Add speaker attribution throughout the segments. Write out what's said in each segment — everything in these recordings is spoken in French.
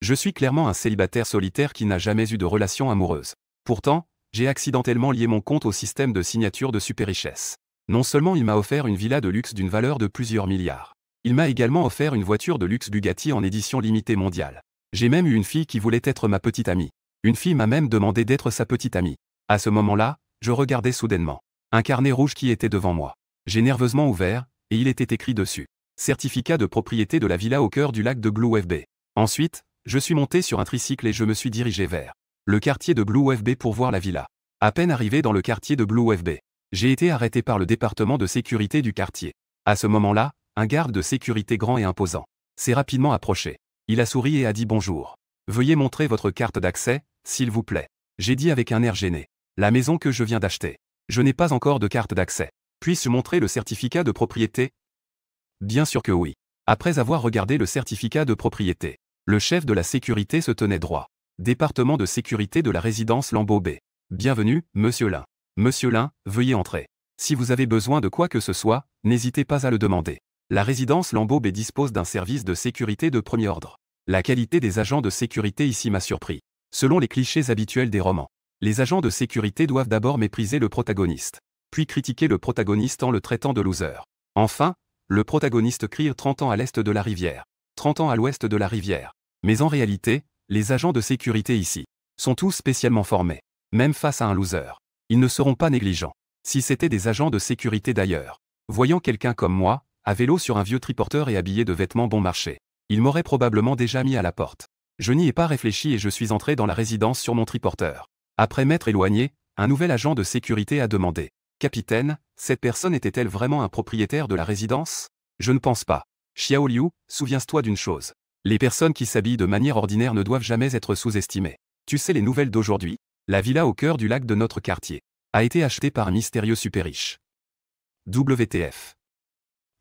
Speaker 1: Je suis clairement un célibataire solitaire qui n'a jamais eu de relation amoureuse. Pourtant, j'ai accidentellement lié mon compte au système de signature de Superrichesse. Non seulement il m'a offert une villa de luxe d'une valeur de plusieurs milliards, il m'a également offert une voiture de luxe Bugatti en édition limitée mondiale. J'ai même eu une fille qui voulait être ma petite amie. Une fille m'a même demandé d'être sa petite amie. À ce moment-là, je regardais soudainement un carnet rouge qui était devant moi. J'ai nerveusement ouvert, et il était écrit dessus. Certificat de propriété de la villa au cœur du lac de Blue FB. Ensuite, je suis monté sur un tricycle et je me suis dirigé vers le quartier de Blue FB pour voir la villa. À peine arrivé dans le quartier de Blue FB, j'ai été arrêté par le département de sécurité du quartier. À ce moment-là, un garde de sécurité grand et imposant s'est rapidement approché. Il a souri et a dit bonjour. Veuillez montrer votre carte d'accès, s'il vous plaît. J'ai dit avec un air gêné. La maison que je viens d'acheter. Je n'ai pas encore de carte d'accès. Puis-je montrer le certificat de propriété? Bien sûr que oui. Après avoir regardé le certificat de propriété, le chef de la sécurité se tenait droit. Département de sécurité de la résidence Lambeau B. Bienvenue, Monsieur Lin. Monsieur Lin, veuillez entrer. Si vous avez besoin de quoi que ce soit, n'hésitez pas à le demander. La résidence Lambeau B dispose d'un service de sécurité de premier ordre. La qualité des agents de sécurité ici m'a surpris. Selon les clichés habituels des romans, les agents de sécurité doivent d'abord mépriser le protagoniste, puis critiquer le protagoniste en le traitant de loser. Enfin, le protagoniste crie 30 ans à l'est de la rivière, 30 ans à l'ouest de la rivière. Mais en réalité, les agents de sécurité ici sont tous spécialement formés. Même face à un loser, ils ne seront pas négligents. Si c'était des agents de sécurité d'ailleurs, voyant quelqu'un comme moi, à vélo sur un vieux triporteur et habillé de vêtements bon marché, ils m'auraient probablement déjà mis à la porte. Je n'y ai pas réfléchi et je suis entré dans la résidence sur mon triporteur. Après m'être éloigné, un nouvel agent de sécurité a demandé. Capitaine, cette personne était-elle vraiment un propriétaire de la résidence? Je ne pense pas. Xiao Liu, souviens-toi d'une chose. Les personnes qui s'habillent de manière ordinaire ne doivent jamais être sous-estimées. Tu sais les nouvelles d'aujourd'hui? La villa au cœur du lac de notre quartier a été achetée par un mystérieux super riche. WTF.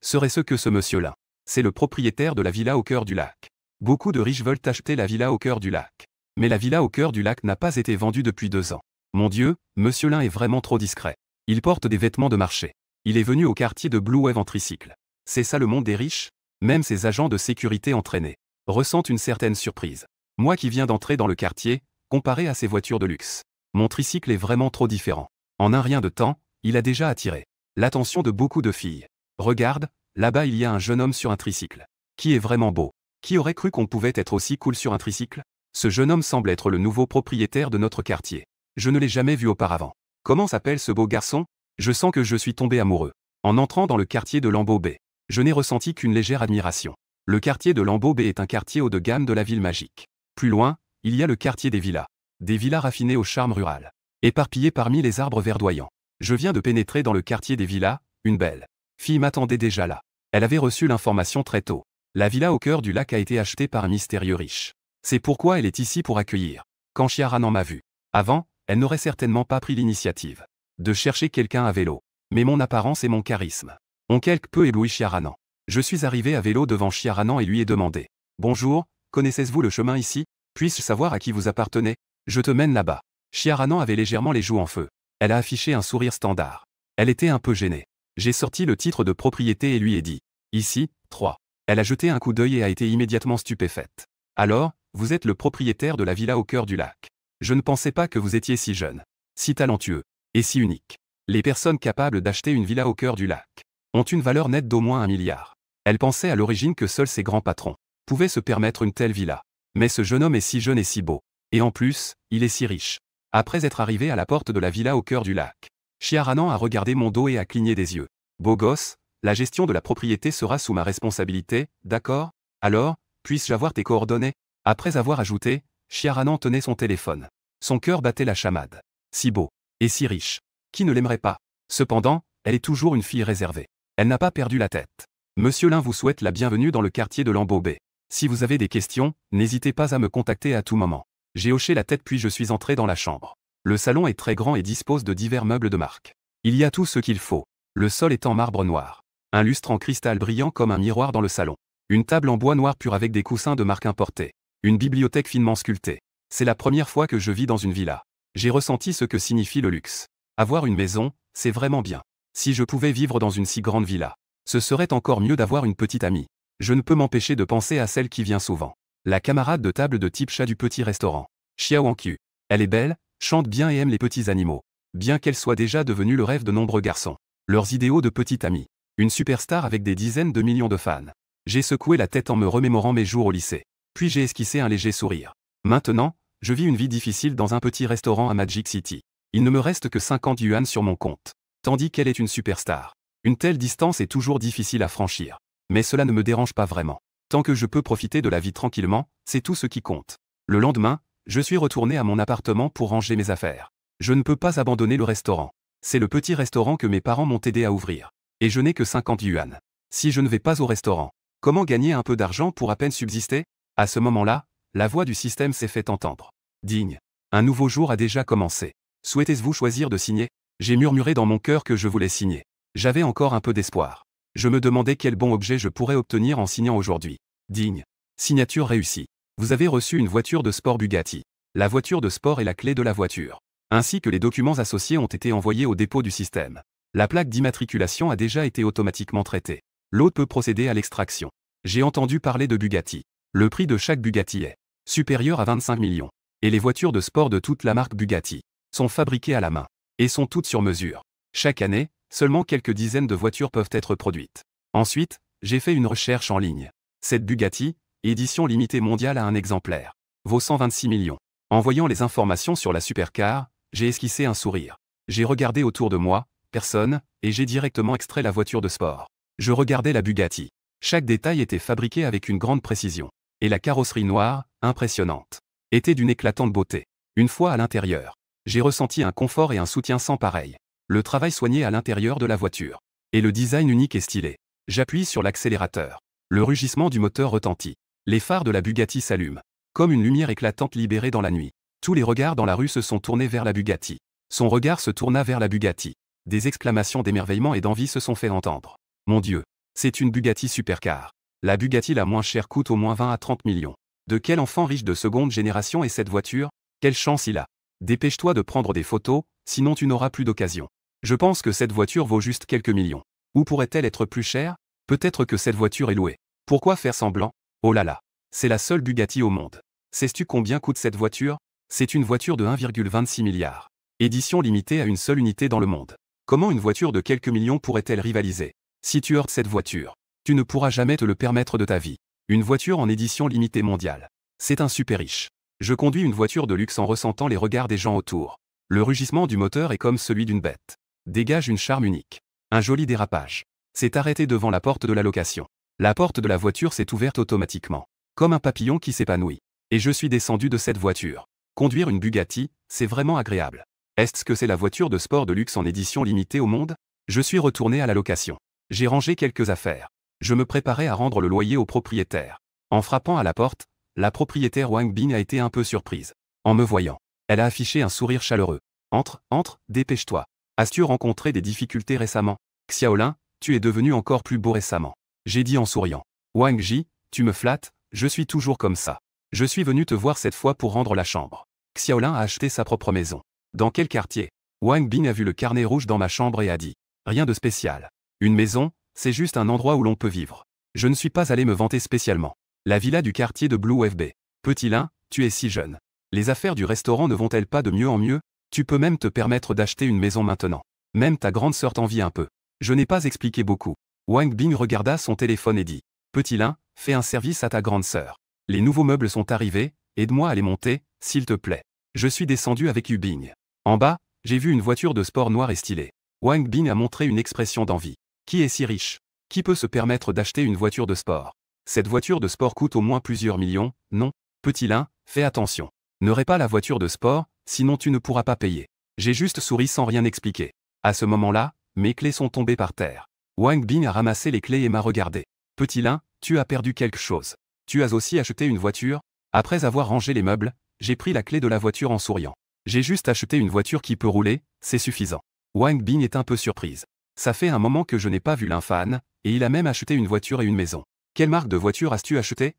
Speaker 1: Serait-ce que ce monsieur-là? C'est le propriétaire de la villa au cœur du lac. Beaucoup de riches veulent acheter la villa au cœur du lac. Mais la villa au cœur du lac n'a pas été vendue depuis 2 ans. Mon Dieu, monsieur Lin est vraiment trop discret. Il porte des vêtements de marché. Il est venu au quartier de Blue Wave en tricycle. C'est ça le monde des riches? Même ces agents de sécurité entraînés ressentent une certaine surprise. Moi qui viens d'entrer dans le quartier, comparé à ces voitures de luxe, mon tricycle est vraiment trop différent. En un rien de temps, il a déjà attiré l'attention de beaucoup de filles. Regarde, là-bas il y a un jeune homme sur un tricycle. Qui est vraiment beau. Qui aurait cru qu'on pouvait être aussi cool sur un tricycle? Ce jeune homme semble être le nouveau propriétaire de notre quartier. Je ne l'ai jamais vu auparavant. Comment s'appelle ce beau garçon? Je sens que je suis tombé amoureux. En entrant dans le quartier de Lambeau B, je n'ai ressenti qu'une légère admiration. Le quartier de Lambeau B est un quartier haut de gamme de la ville magique. Plus loin, il y a le quartier des villas. Des villas raffinées au charme rural. Éparpillées parmi les arbres verdoyants. Je viens de pénétrer dans le quartier des villas, une belle fille m'attendait déjà là. Elle avait reçu l'information très tôt. La villa au cœur du lac a été achetée par un mystérieux riche. C'est pourquoi elle est ici pour accueillir. Quand Chiaranan m'a vu. Avant, elle n'aurait certainement pas pris l'initiative de chercher quelqu'un à vélo. Mais mon apparence et mon charisme ont quelque peu ébloui Chiaranan. Je suis arrivé à vélo devant Chiaranan et lui ai demandé. Bonjour, connaissez-vous le chemin ici? Puis-je savoir à qui vous appartenez? Je te mène là-bas. Chiaranan avait légèrement les joues en feu. Elle a affiché un sourire standard. Elle était un peu gênée. J'ai sorti le titre de propriété et lui ai dit. Ici, 3. Elle a jeté un coup d'œil et a été immédiatement stupéfaite. Alors, vous êtes le propriétaire de la villa au cœur du lac. Je ne pensais pas que vous étiez si jeune, si talentueux, et si unique. Les personnes capables d'acheter une villa au cœur du lac ont une valeur nette d'au moins 1 milliard. Elle pensait à l'origine que seuls ces grands patrons pouvaient se permettre une telle villa. Mais ce jeune homme est si jeune et si beau. Et en plus, il est si riche. Après être arrivé à la porte de la villa au cœur du lac, Chiaranan a regardé mon dos et a cligné des yeux. Beau gosse, la gestion de la propriété sera sous ma responsabilité, d'accord? Alors, puis-je avoir tes coordonnées? Après avoir ajouté, Chiaranan tenait son téléphone. Son cœur battait la chamade. Si beau. Et si riche. Qui ne l'aimerait pas? Cependant, elle est toujours une fille réservée. Elle n'a pas perdu la tête. Monsieur Lin vous souhaite la bienvenue dans le quartier de Lambeau B. Si vous avez des questions, n'hésitez pas à me contacter à tout moment. J'ai hoché la tête puis je suis entré dans la chambre. Le salon est très grand et dispose de divers meubles de marque. Il y a tout ce qu'il faut. Le sol est en marbre noir. Un lustre en cristal brillant comme un miroir dans le salon. Une table en bois noir pur avec des coussins de marque importée. Une bibliothèque finement sculptée. C'est la première fois que je vis dans une villa. J'ai ressenti ce que signifie le luxe. Avoir une maison, c'est vraiment bien. Si je pouvais vivre dans une si grande villa, ce serait encore mieux d'avoir une petite amie. Je ne peux m'empêcher de penser à celle qui vient souvent. La camarade de table de type chat du petit restaurant. Xiao Anqiu. Elle est belle, chante bien et aime les petits animaux. Bien qu'elle soit déjà devenue le rêve de nombreux garçons. Leurs idéaux de petite amie. Une superstar avec des dizaines de millions de fans. J'ai secoué la tête en me remémorant mes jours au lycée. Puis j'ai esquissé un léger sourire. Maintenant, je vis une vie difficile dans un petit restaurant à Magic City. Il ne me reste que 50 yuan sur mon compte. Tandis qu'elle est une superstar. Une telle distance est toujours difficile à franchir. Mais cela ne me dérange pas vraiment. Tant que je peux profiter de la vie tranquillement, c'est tout ce qui compte. Le lendemain, je suis retourné à mon appartement pour ranger mes affaires. Je ne peux pas abandonner le restaurant. C'est le petit restaurant que mes parents m'ont aidé à ouvrir. Et je n'ai que 50 yuan. Si je ne vais pas au restaurant, comment gagner un peu d'argent pour à peine subsister? À ce moment-là, la voix du système s'est fait entendre. Digne. Un nouveau jour a déjà commencé. Souhaitez-vous choisir de signer? J'ai murmuré dans mon cœur que je voulais signer. J'avais encore un peu d'espoir. Je me demandais quel bon objet je pourrais obtenir en signant aujourd'hui. Digne. Signature réussie. Vous avez reçu une voiture de sport Bugatti. La voiture de sport est la clé de la voiture. Ainsi que les documents associés ont été envoyés au dépôt du système. La plaque d'immatriculation a déjà été automatiquement traitée. L'autre peut procéder à l'extraction. J'ai entendu parler de Bugatti. Le prix de chaque Bugatti est supérieur à 25 millions. Et les voitures de sport de toute la marque Bugatti sont fabriquées à la main et sont toutes sur mesure. Chaque année, seulement quelques dizaines de voitures peuvent être produites. Ensuite, j'ai fait une recherche en ligne. Cette Bugatti, édition limitée mondiale à un exemplaire, vaut 126 millions. En voyant les informations sur la supercar, j'ai esquissé un sourire. J'ai regardé autour de moi, personne, et j'ai directement extrait la voiture de sport. Je regardais la Bugatti. Chaque détail était fabriqué avec une grande précision. Et la carrosserie noire, impressionnante, était d'une éclatante beauté. Une fois à l'intérieur, j'ai ressenti un confort et un soutien sans pareil. Le travail soigné à l'intérieur de la voiture. Et le design unique et stylé. J'appuie sur l'accélérateur. Le rugissement du moteur retentit. Les phares de la Bugatti s'allument. Comme une lumière éclatante libérée dans la nuit. Tous les regards dans la rue se sont tournés vers la Bugatti. Son regard se tourna vers la Bugatti. Des exclamations d'émerveillement et d'envie se sont fait entendre. Mon Dieu, c'est une Bugatti supercar. La Bugatti la moins chère coûte au moins 20 à 30 millions. De quel enfant riche de seconde génération est cette voiture? Quelle chance il a. Dépêche-toi de prendre des photos, sinon tu n'auras plus d'occasion. Je pense que cette voiture vaut juste quelques millions. Où pourrait-elle être plus chère? Peut-être que cette voiture est louée. Pourquoi faire semblant? Oh là là. C'est la seule Bugatti au monde. Sais-tu combien coûte cette voiture? C'est une voiture de 1,26 milliard. Édition limitée à une seule unité dans le monde. Comment une voiture de quelques millions pourrait-elle rivaliser? Si tu heurtes cette voiture, tu ne pourras jamais te le permettre de ta vie. Une voiture en édition limitée mondiale. C'est un super riche. Je conduis une voiture de luxe en ressentant les regards des gens autour. Le rugissement du moteur est comme celui d'une bête. Dégage une charme unique. Un joli dérapage. C'est arrêté devant la porte de la location. La porte de la voiture s'est ouverte automatiquement. Comme un papillon qui s'épanouit. Et je suis descendu de cette voiture. Conduire une Bugatti, c'est vraiment agréable. Est-ce que c'est la voiture de sport de luxe en édition limitée au monde? Je suis retourné à la location. J'ai rangé quelques affaires. Je me préparais à rendre le loyer au propriétaire. En frappant à la porte, la propriétaire Wang Bin a été un peu surprise. En me voyant, elle a affiché un sourire chaleureux. Entre, dépêche-toi. As-tu rencontré des difficultés récemment? Xiaolin, tu es devenu encore plus beau récemment. J'ai dit en souriant. Wang Ji, tu me flattes, je suis toujours comme ça. Je suis venu te voir cette fois pour rendre la chambre. Xiaolin a acheté sa propre maison. Dans quel quartier? Wang Bin a vu le carnet rouge dans ma chambre et a dit. Rien de spécial. Une maison, c'est juste un endroit où l'on peut vivre. Je ne suis pas allé me vanter spécialement. La villa du quartier de Blue FB. Petit Lin, tu es si jeune. Les affaires du restaurant ne vont-elles pas de mieux en mieux? Tu peux même te permettre d'acheter une maison maintenant. Même ta grande sœur t'envie un peu. Je n'ai pas expliqué beaucoup. Wang Bin regarda son téléphone et dit. Petit Lin, fais un service à ta grande sœur. Les nouveaux meubles sont arrivés, aide-moi à les monter, s'il te plaît. Je suis descendu avec Yu Bing. En bas, j'ai vu une voiture de sport noire et stylée. Wang Bin a montré une expression d'envie. Qui est si riche? Qui peut se permettre d'acheter une voiture de sport? Cette voiture de sport coûte au moins plusieurs millions, non? Petit Lin, fais attention. N'aurai pas la voiture de sport, sinon tu ne pourras pas payer. J'ai juste souri sans rien expliquer. À ce moment-là, mes clés sont tombées par terre. Wang Bin a ramassé les clés et m'a regardé. Petit Lin, tu as perdu quelque chose. Tu as aussi acheté une voiture? Après avoir rangé les meubles, j'ai pris la clé de la voiture en souriant. J'ai juste acheté une voiture qui peut rouler, c'est suffisant. Wang Bin est un peu surprise. Ça fait un moment que je n'ai pas vu l'infâne, et il a même acheté une voiture et une maison. Quelle marque de voiture as-tu acheté?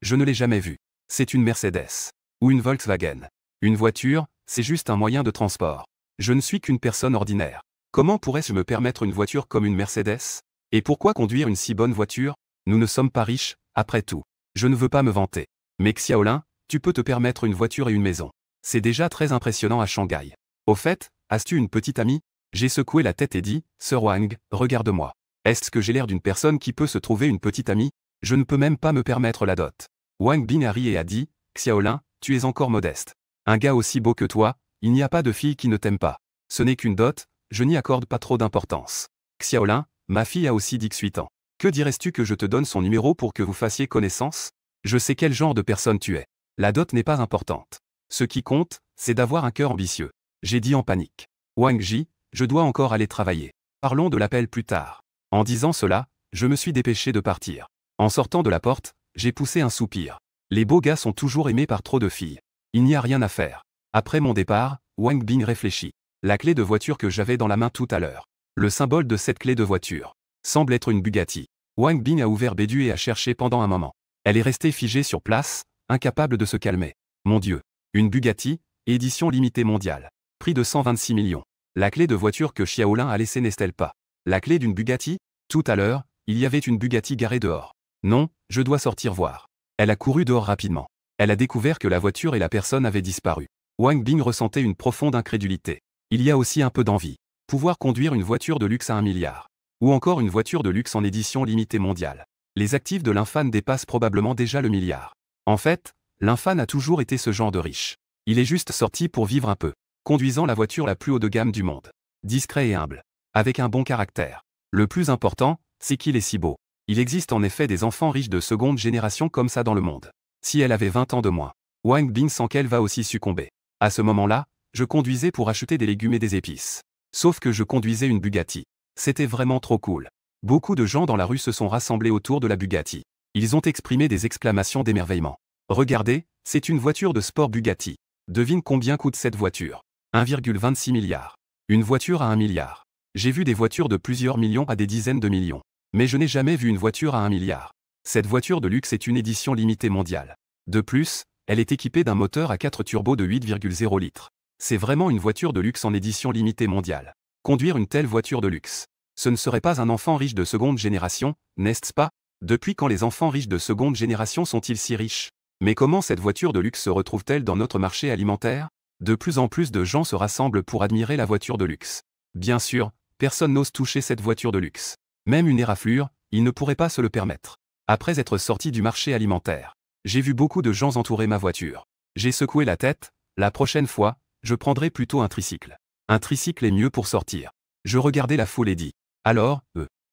Speaker 1: Je ne l'ai jamais vue. C'est une Mercedes. Ou une Volkswagen. Une voiture, c'est juste un moyen de transport. Je ne suis qu'une personne ordinaire. Comment pourrais-je me permettre une voiture comme une Mercedes? Et pourquoi conduire une si bonne voiture? Nous ne sommes pas riches, après tout. Je ne veux pas me vanter. Mais Xiaolin, tu peux te permettre une voiture et une maison. C'est déjà très impressionnant à Shanghai. Au fait, as-tu une petite amie? J'ai secoué la tête et dit, Sir Wang, regarde-moi. Est-ce que j'ai l'air d'une personne qui peut se trouver une petite amie? Je ne peux même pas me permettre la dot. Wang Bing a ri et a dit, Xiaolin, tu es encore modeste. Un gars aussi beau que toi, il n'y a pas de fille qui ne t'aime pas. Ce n'est qu'une dot, je n'y accorde pas trop d'importance. Xiaolin, ma fille a aussi 18 ans. Que dirais-tu que je te donne son numéro pour que vous fassiez connaissance? Je sais quel genre de personne tu es. La dot n'est pas importante. Ce qui compte, c'est d'avoir un cœur ambitieux. J'ai dit en panique. Wang Ji, je dois encore aller travailler. Parlons de l'appel plus tard. En disant cela, je me suis dépêché de partir. En sortant de la porte, j'ai poussé un soupir. Les beaux gars sont toujours aimés par trop de filles. Il n'y a rien à faire. Après mon départ, Wang Bing réfléchit. La clé de voiture que j'avais dans la main tout à l'heure. Le symbole de cette clé de voiture semble être une Bugatti. Wang Bing a ouvert Bédu et a cherché pendant un moment. Elle est restée figée sur place, incapable de se calmer. Mon Dieu. Une Bugatti, édition limitée mondiale. Prix de 126 millions. La clé de voiture que Xiaolin a laissée n'est-elle pas la clé d'une Bugatti? Tout à l'heure, il y avait une Bugatti garée dehors. Non, je dois sortir voir. Elle a couru dehors rapidement. Elle a découvert que la voiture et la personne avaient disparu. Wang Bing ressentait une profonde incrédulité. Il y a aussi un peu d'envie. Pouvoir conduire une voiture de luxe à 1 milliard. Ou encore une voiture de luxe en édition limitée mondiale. Les actifs de l'Infan dépassent probablement déjà le milliard. En fait, l'Infan a toujours été ce genre de riche. Il est juste sorti pour vivre un peu. Conduisant la voiture la plus haut de gamme du monde. Discret et humble. Avec un bon caractère. Le plus important, c'est qu'il est si beau. Il existe en effet des enfants riches de seconde génération comme ça dans le monde. Si elle avait 20 ans de moins, Wang Bing sent qu'elle va aussi succomber. À ce moment-là, je conduisais pour acheter des légumes et des épices. Sauf que je conduisais une Bugatti. C'était vraiment trop cool. Beaucoup de gens dans la rue se sont rassemblés autour de la Bugatti. Ils ont exprimé des exclamations d'émerveillement. Regardez, c'est une voiture de sport Bugatti. Devine combien coûte cette voiture? 1,26 milliard. Une voiture à 1 milliard. J'ai vu des voitures de plusieurs millions à des dizaines de millions. Mais je n'ai jamais vu une voiture à 1 milliard. Cette voiture de luxe est une édition limitée mondiale. De plus, elle est équipée d'un moteur à 4 turbos de 8,0 litres. C'est vraiment une voiture de luxe en édition limitée mondiale. Conduire une telle voiture de luxe, ce ne serait pas un enfant riche de seconde génération, n'est-ce pas? Depuis quand les enfants riches de seconde génération sont-ils si riches? Mais comment cette voiture de luxe se retrouve-t-elle dans notre marché alimentaire? De plus en plus de gens se rassemblent pour admirer la voiture de luxe. Bien sûr, personne n'ose toucher cette voiture de luxe. Même une éraflure, il ne pourrait pas se le permettre. Après être sorti du marché alimentaire, j'ai vu beaucoup de gens entourer ma voiture. J'ai secoué la tête, la prochaine fois, je prendrai plutôt un tricycle. Un tricycle est mieux pour sortir. Je regardais la foule et dis. Alors,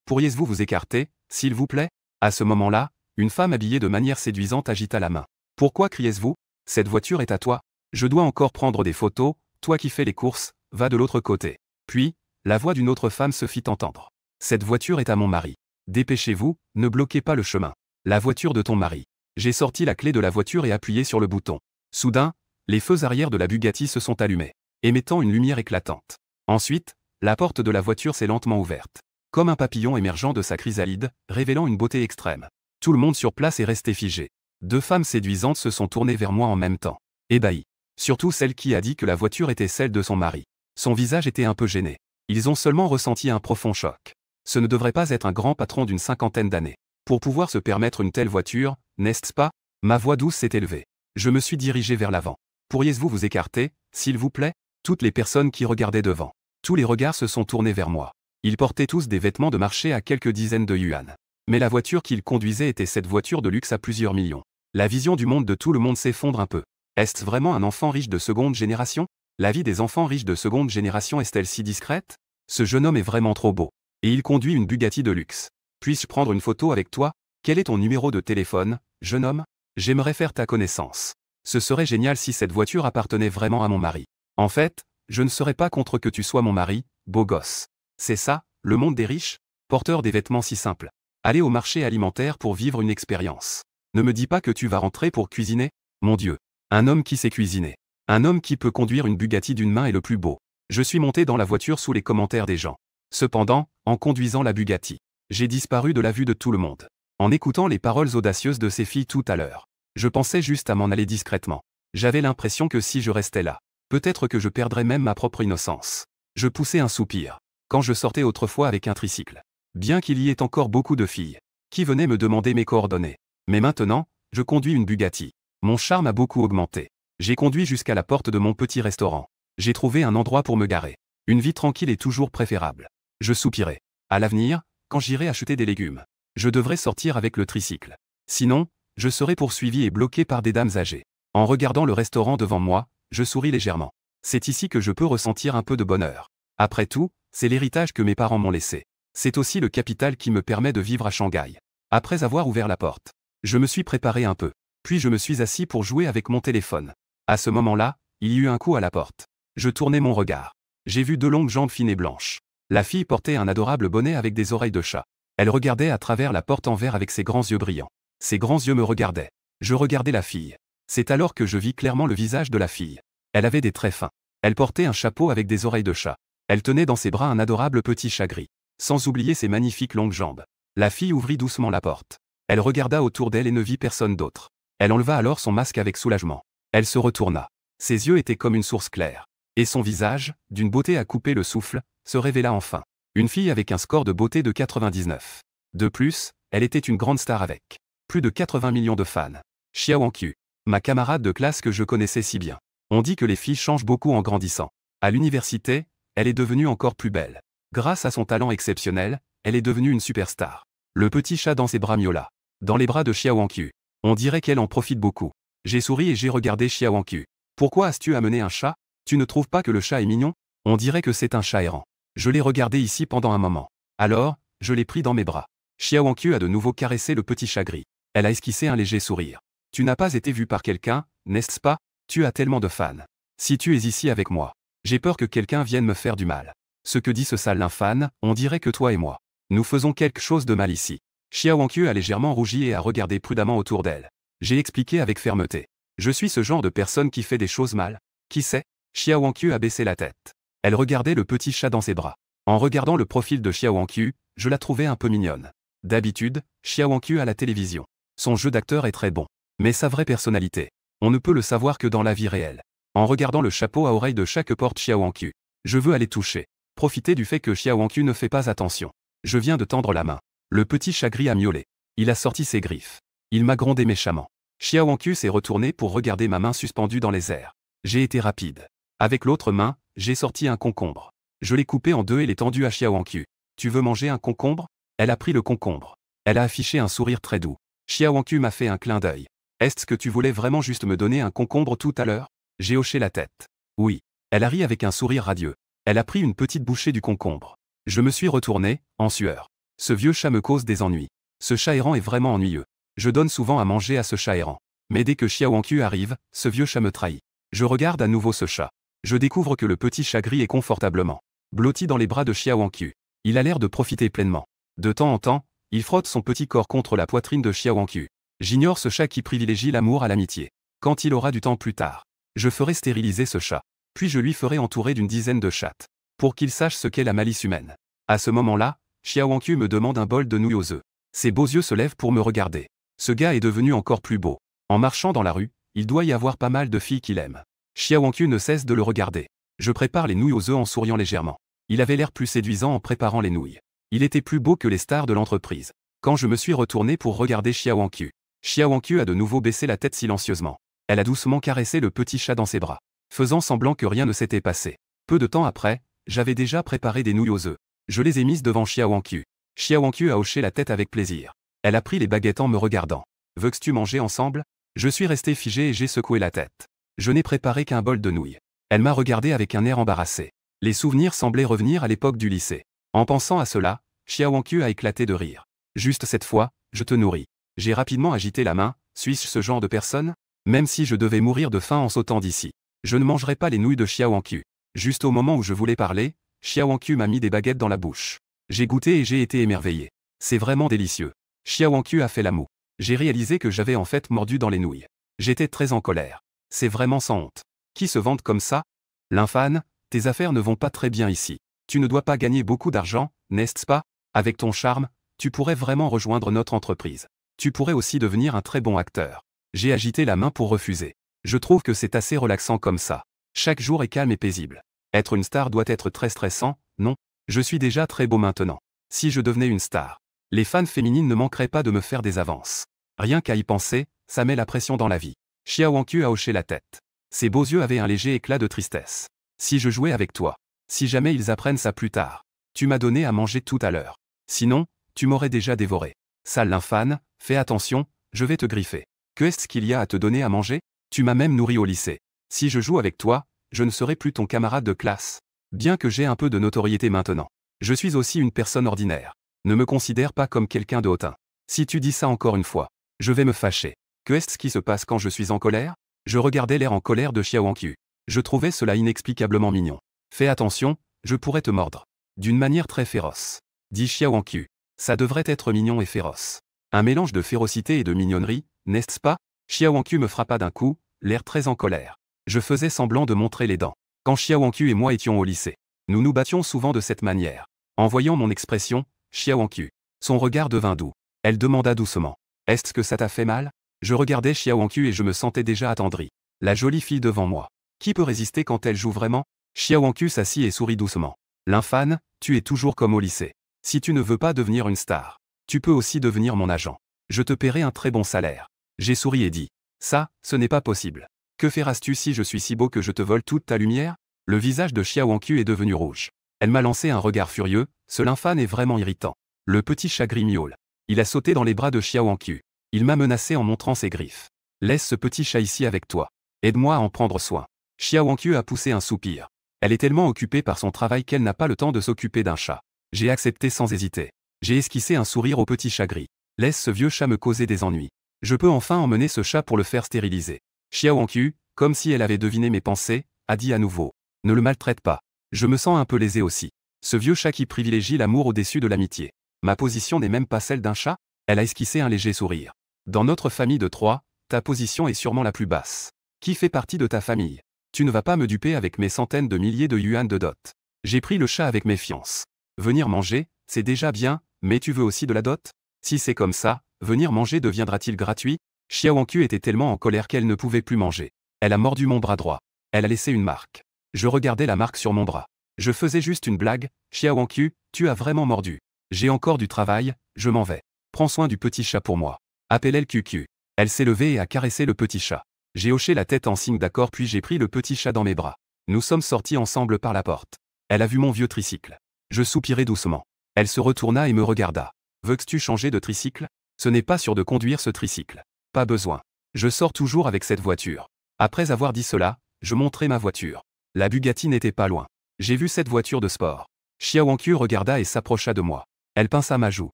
Speaker 1: pourriez-vous vous écarter, s'il vous plaît? À ce moment-là, une femme habillée de manière séduisante agita la main. Pourquoi criez-vous? Cette voiture est à toi. Je dois encore prendre des photos, toi qui fais les courses, va de l'autre côté. Puis, la voix d'une autre femme se fit entendre. Cette voiture est à mon mari. Dépêchez-vous, ne bloquez pas le chemin. La voiture de ton mari. J'ai sorti la clé de la voiture et appuyé sur le bouton. Soudain, les feux arrière de la Bugatti se sont allumés, émettant une lumière éclatante. Ensuite, la porte de la voiture s'est lentement ouverte. Comme un papillon émergeant de sa chrysalide, révélant une beauté extrême. Tout le monde sur place est resté figé. Deux femmes séduisantes se sont tournées vers moi en même temps. Ébahies. Surtout celle qui a dit que la voiture était celle de son mari. Son visage était un peu gêné. Ils ont seulement ressenti un profond choc. Ce ne devrait pas être un grand patron d'une cinquantaine d'années. Pour pouvoir se permettre une telle voiture, n'est-ce pas? Ma voix douce s'est élevée. Je me suis dirigé vers l'avant. Pourriez-vous vous écarter, s'il vous plaît? Toutes les personnes qui regardaient devant. Tous les regards se sont tournés vers moi. Ils portaient tous des vêtements de marché à quelques dizaines de yuan. Mais la voiture qu'ils conduisaient était cette voiture de luxe à plusieurs millions. La vision du monde de tout le monde s'effondre un peu. Est-ce vraiment un enfant riche de seconde génération? La vie des enfants riches de seconde génération est-elle si discrète? Ce jeune homme est vraiment trop beau. Et il conduit une Bugatti de luxe. Puis-je prendre une photo avec toi? Quel est ton numéro de téléphone, jeune homme? J'aimerais faire ta connaissance. Ce serait génial si cette voiture appartenait vraiment à mon mari. En fait, je ne serais pas contre que tu sois mon mari, beau gosse. C'est ça, le monde des riches? Porteur des vêtements si simples. Aller au marché alimentaire pour vivre une expérience. Ne me dis pas que tu vas rentrer pour cuisiner? Mon Dieu. Un homme qui sait cuisiner. Un homme qui peut conduire une Bugatti d'une main est le plus beau. Je suis monté dans la voiture sous les commentaires des gens. Cependant, en conduisant la Bugatti, j'ai disparu de la vue de tout le monde. En écoutant les paroles audacieuses de ces filles tout à l'heure, je pensais juste à m'en aller discrètement. J'avais l'impression que si je restais là, peut-être que je perdrais même ma propre innocence. Je poussais un soupir, quand je sortais autrefois avec un tricycle. Bien qu'il y ait encore beaucoup de filles, qui venaient me demander mes coordonnées. Mais maintenant, je conduis une Bugatti. Mon charme a beaucoup augmenté. J'ai conduit jusqu'à la porte de mon petit restaurant. J'ai trouvé un endroit pour me garer. Une vie tranquille est toujours préférable. Je soupirai. À l'avenir, quand j'irai acheter des légumes, je devrais sortir avec le tricycle. Sinon, je serai poursuivi et bloqué par des dames âgées. En regardant le restaurant devant moi, je souris légèrement. C'est ici que je peux ressentir un peu de bonheur. Après tout, c'est l'héritage que mes parents m'ont laissé. C'est aussi le capital qui me permet de vivre à Shanghai. Après avoir ouvert la porte, je me suis préparé un peu. Puis je me suis assis pour jouer avec mon téléphone. À ce moment-là, il y eut un coup à la porte. Je tournai mon regard. J'ai vu 2 longues jambes fines et blanches. La fille portait un adorable bonnet avec des oreilles de chat. Elle regardait à travers la porte en verre avec ses grands yeux brillants. Ses grands yeux me regardaient. Je regardais la fille. C'est alors que je vis clairement le visage de la fille. Elle avait des traits fins. Elle portait un chapeau avec des oreilles de chat. Elle tenait dans ses bras un adorable petit chat gris. Sans oublier ses magnifiques longues jambes. La fille ouvrit doucement la porte. Elle regarda autour d'elle et ne vit personne d'autre. Elle enleva alors son masque avec soulagement. Elle se retourna. Ses yeux étaient comme une source claire. Et son visage, d'une beauté à couper le souffle, se révéla enfin. Une fille avec un score de beauté de 99. De plus, elle était une grande star avec plus de 80 millions de fans. Xiao Wangqiu, ma camarade de classe que je connaissais si bien. On dit que les filles changent beaucoup en grandissant. À l'université, elle est devenue encore plus belle. Grâce à son talent exceptionnel, elle est devenue une superstar. Le petit chat dans ses bras miaula. Dans les bras de Xiao Wangqiu. On dirait qu'elle en profite beaucoup. J'ai souri et j'ai regardé Xiao Wangqiu. Pourquoi as-tu amené un chat? Tu ne trouves pas que le chat est mignon? On dirait que c'est un chat errant. Je l'ai regardé ici pendant un moment. Alors, je l'ai pris dans mes bras. Xiao Wangqiu a de nouveau caressé le petit chat gris. Elle a esquissé un léger sourire. Tu n'as pas été vu par quelqu'un, n'est-ce pas? Tu as tellement de fans. Si tu es ici avec moi, j'ai peur que quelqu'un vienne me faire du mal. Ce que dit ce sale fan, on dirait que toi et moi, nous faisons quelque chose de mal ici. Xiao Wangqiu a légèrement rougi et a regardé prudemment autour d'elle. J'ai expliqué avec fermeté. Je suis ce genre de personne qui fait des choses mal. Qui sait? Xiao Wangqiu a baissé la tête. Elle regardait le petit chat dans ses bras. En regardant le profil de Xiao Wangqiu, je la trouvais un peu mignonne. D'habitude, Xiao Wangqiu à la télévision. Son jeu d'acteur est très bon. Mais sa vraie personnalité, on ne peut le savoir que dans la vie réelle. En regardant le chapeau à oreilles de chat que porte Xiao Wangqiu, je veux aller toucher. Profiter du fait que Xiao Wangqiu ne fait pas attention. Je viens de tendre la main. Le petit chat gris a miaulé. Il a sorti ses griffes. Il m'a grondé méchamment. Xiao Wangqiu s'est retourné pour regarder ma main suspendue dans les airs. J'ai été rapide. Avec l'autre main, j'ai sorti un concombre. Je l'ai coupé en deux et l'ai tendu à Xiao Wangqiu. Tu veux manger un concombre? Elle a pris le concombre. Elle a affiché un sourire très doux. Xiao Wangqiu m'a fait un clin d'œil. Est-ce que tu voulais vraiment juste me donner un concombre tout à l'heure? J'ai hoché la tête. Oui. Elle a ri avec un sourire radieux. Elle a pris une petite bouchée du concombre. Je me suis retourné, en sueur. Ce vieux chat me cause des ennuis. Ce chat errant est vraiment ennuyeux. Je donne souvent à manger à ce chat errant. Mais dès que Xiao Wangqiu arrive, ce vieux chat me trahit. Je regarde à nouveau ce chat. Je découvre que le petit chat gris est confortablement blotti dans les bras de Xiao Wangqiu. Il a l'air de profiter pleinement. De temps en temps, il frotte son petit corps contre la poitrine de Xiao Wangqiu. J'ignore ce chat qui privilégie l'amour à l'amitié. Quand il aura du temps plus tard, je ferai stériliser ce chat. Puis je lui ferai entourer d'une dizaine de chattes. Pour qu'il sache ce qu'est la malice humaine. À ce moment-là, Xiao Wangqiu me demande un bol de nouilles aux œufs. Ses beaux yeux se lèvent pour me regarder. Ce gars est devenu encore plus beau. En marchant dans la rue, il doit y avoir pas mal de filles qu'il aime. Xiao Wangqiu ne cesse de le regarder. Je prépare les nouilles aux œufs en souriant légèrement. Il avait l'air plus séduisant en préparant les nouilles. Il était plus beau que les stars de l'entreprise. Quand je me suis retourné pour regarder Xiao Wangqiu, Xiao Wangqiu a de nouveau baissé la tête silencieusement. Elle a doucement caressé le petit chat dans ses bras, faisant semblant que rien ne s'était passé. Peu de temps après, j'avais déjà préparé des nouilles aux œufs. Je les ai mises devant Xiao Wangqiu. Xiao Wangqiu a hoché la tête avec plaisir. Elle a pris les baguettes en me regardant. Veux-tu manger ensemble? Je suis resté figé et j'ai secoué la tête. Je n'ai préparé qu'un bol de nouilles. Elle m'a regardé avec un air embarrassé. Les souvenirs semblaient revenir à l'époque du lycée. En pensant à cela, Xiao Wangqiu a éclaté de rire. Juste cette fois, je te nourris. J'ai rapidement agité la main. Suis-je ce genre de personne? Même si je devais mourir de faim en sautant d'ici, je ne mangerai pas les nouilles de Xiao Wangqiu. Juste au moment où je voulais parler, Xiao Wangqiu m'a mis des baguettes dans la bouche. J'ai goûté et j'ai été émerveillé. C'est vraiment délicieux. Xiao Wangqiu a fait la moue. J'ai réalisé que j'avais en fait mordu dans les nouilles. J'étais très en colère. C'est vraiment sans honte. Qui se vante comme ça? L'infâne, tes affaires ne vont pas très bien ici. Tu ne dois pas gagner beaucoup d'argent, n'est-ce pas? Avec ton charme, tu pourrais vraiment rejoindre notre entreprise. Tu pourrais aussi devenir un très bon acteur. J'ai agité la main pour refuser. Je trouve que c'est assez relaxant comme ça. Chaque jour est calme et paisible. Être une star doit être très stressant, non? Je suis déjà très beau maintenant. Si je devenais une star, les fans féminines ne manqueraient pas de me faire des avances. Rien qu'à y penser, ça met la pression dans la vie. Xiao Wangqiu a hoché la tête. Ses beaux yeux avaient un léger éclat de tristesse. Si je jouais avec toi. Si jamais ils apprennent ça plus tard. Tu m'as donné à manger tout à l'heure. Sinon, tu m'aurais déjà dévoré. Sale infâme, fais attention, je vais te griffer. Qu'est-ce qu'il y a à te donner à manger? Tu m'as même nourri au lycée. Si je joue avec toi, je ne serai plus ton camarade de classe. Bien que j'ai un peu de notoriété maintenant. Je suis aussi une personne ordinaire. Ne me considère pas comme quelqu'un de hautain. Si tu dis ça encore une fois, je vais me fâcher. Qu'est-ce qui se passe quand je suis en colère? Je regardais l'air en colère de Xiao Wangqiu. Je trouvais cela inexplicablement mignon. Fais attention, je pourrais te mordre. D'une manière très féroce. Dit Xiao Wangqiu. Ça devrait être mignon et féroce. Un mélange de férocité et de mignonnerie, n'est-ce pas? Xiao Wangqiu me frappa d'un coup, l'air très en colère. Je faisais semblant de montrer les dents. Quand Xiao Wangqiu et moi étions au lycée, nous nous battions souvent de cette manière. En voyant mon expression, Xiao Wangqiu, son regard devint doux. Elle demanda doucement. Est-ce que ça t'a fait mal? Je regardais Xiao Wangqiu et je me sentais déjà attendri. La jolie fille devant moi. Qui peut résister quand elle joue vraiment? Xiao Wangqiu s'assit et sourit doucement. L'infâme, tu es toujours comme au lycée. Si tu ne veux pas devenir une star, tu peux aussi devenir mon agent. Je te paierai un très bon salaire. J'ai souri et dit. Ça, ce n'est pas possible. Que feras-tu si je suis si beau que je te vole toute ta lumière? Le visage de Xiao Wangqiu est devenu rouge. Elle m'a lancé un regard furieux, ce l'infâme est vraiment irritant. Le petit chat gris miaule. Il a sauté dans les bras de Xiao Wangqiu. Il m'a menacé en montrant ses griffes. Laisse ce petit chat ici avec toi. Aide-moi à en prendre soin. Xiao Wangqiu a poussé un soupir. Elle est tellement occupée par son travail qu'elle n'a pas le temps de s'occuper d'un chat. J'ai accepté sans hésiter. J'ai esquissé un sourire au petit chat gris. Laisse ce vieux chat me causer des ennuis. Je peux enfin emmener ce chat pour le faire stériliser. Xiao Wangqiu, comme si elle avait deviné mes pensées, a dit à nouveau. Ne le maltraite pas. Je me sens un peu lésé aussi. Ce vieux chat qui privilégie l'amour au-dessus de l'amitié. Ma position n'est même pas celle d'un chat? Elle a esquissé un léger sourire. Dans notre famille de 3, ta position est sûrement la plus basse. Qui fait partie de ta famille? Tu ne vas pas me duper avec mes centaines de milliers de yuan de dot. J'ai pris le chat avec méfiance. Venir manger, c'est déjà bien, mais tu veux aussi de la dot? Si c'est comme ça, venir manger deviendra-t-il gratuit? Xiao Wangqiu était tellement en colère qu'elle ne pouvait plus manger. Elle a mordu mon bras droit. Elle a laissé une marque. Je regardais la marque sur mon bras. Je faisais juste une blague. Xiao Wangqiu, tu as vraiment mordu. J'ai encore du travail, je m'en vais. Prends soin du petit chat pour moi. Appelle-elle QQ. Elle s'est levée et a caressé le petit chat. J'ai hoché la tête en signe d'accord puis j'ai pris le petit chat dans mes bras. Nous sommes sortis ensemble par la porte. Elle a vu mon vieux tricycle. Je soupirai doucement. Elle se retourna et me regarda. Veux-tu changer de tricycle? Ce n'est pas sûr de conduire ce tricycle. Pas besoin. Je sors toujours avec cette voiture. Après avoir dit cela, je montrai ma voiture. La Bugatti n'était pas loin. J'ai vu cette voiture de sport. Xiao Wangqiu regarda et s'approcha de moi. Elle pinça ma joue.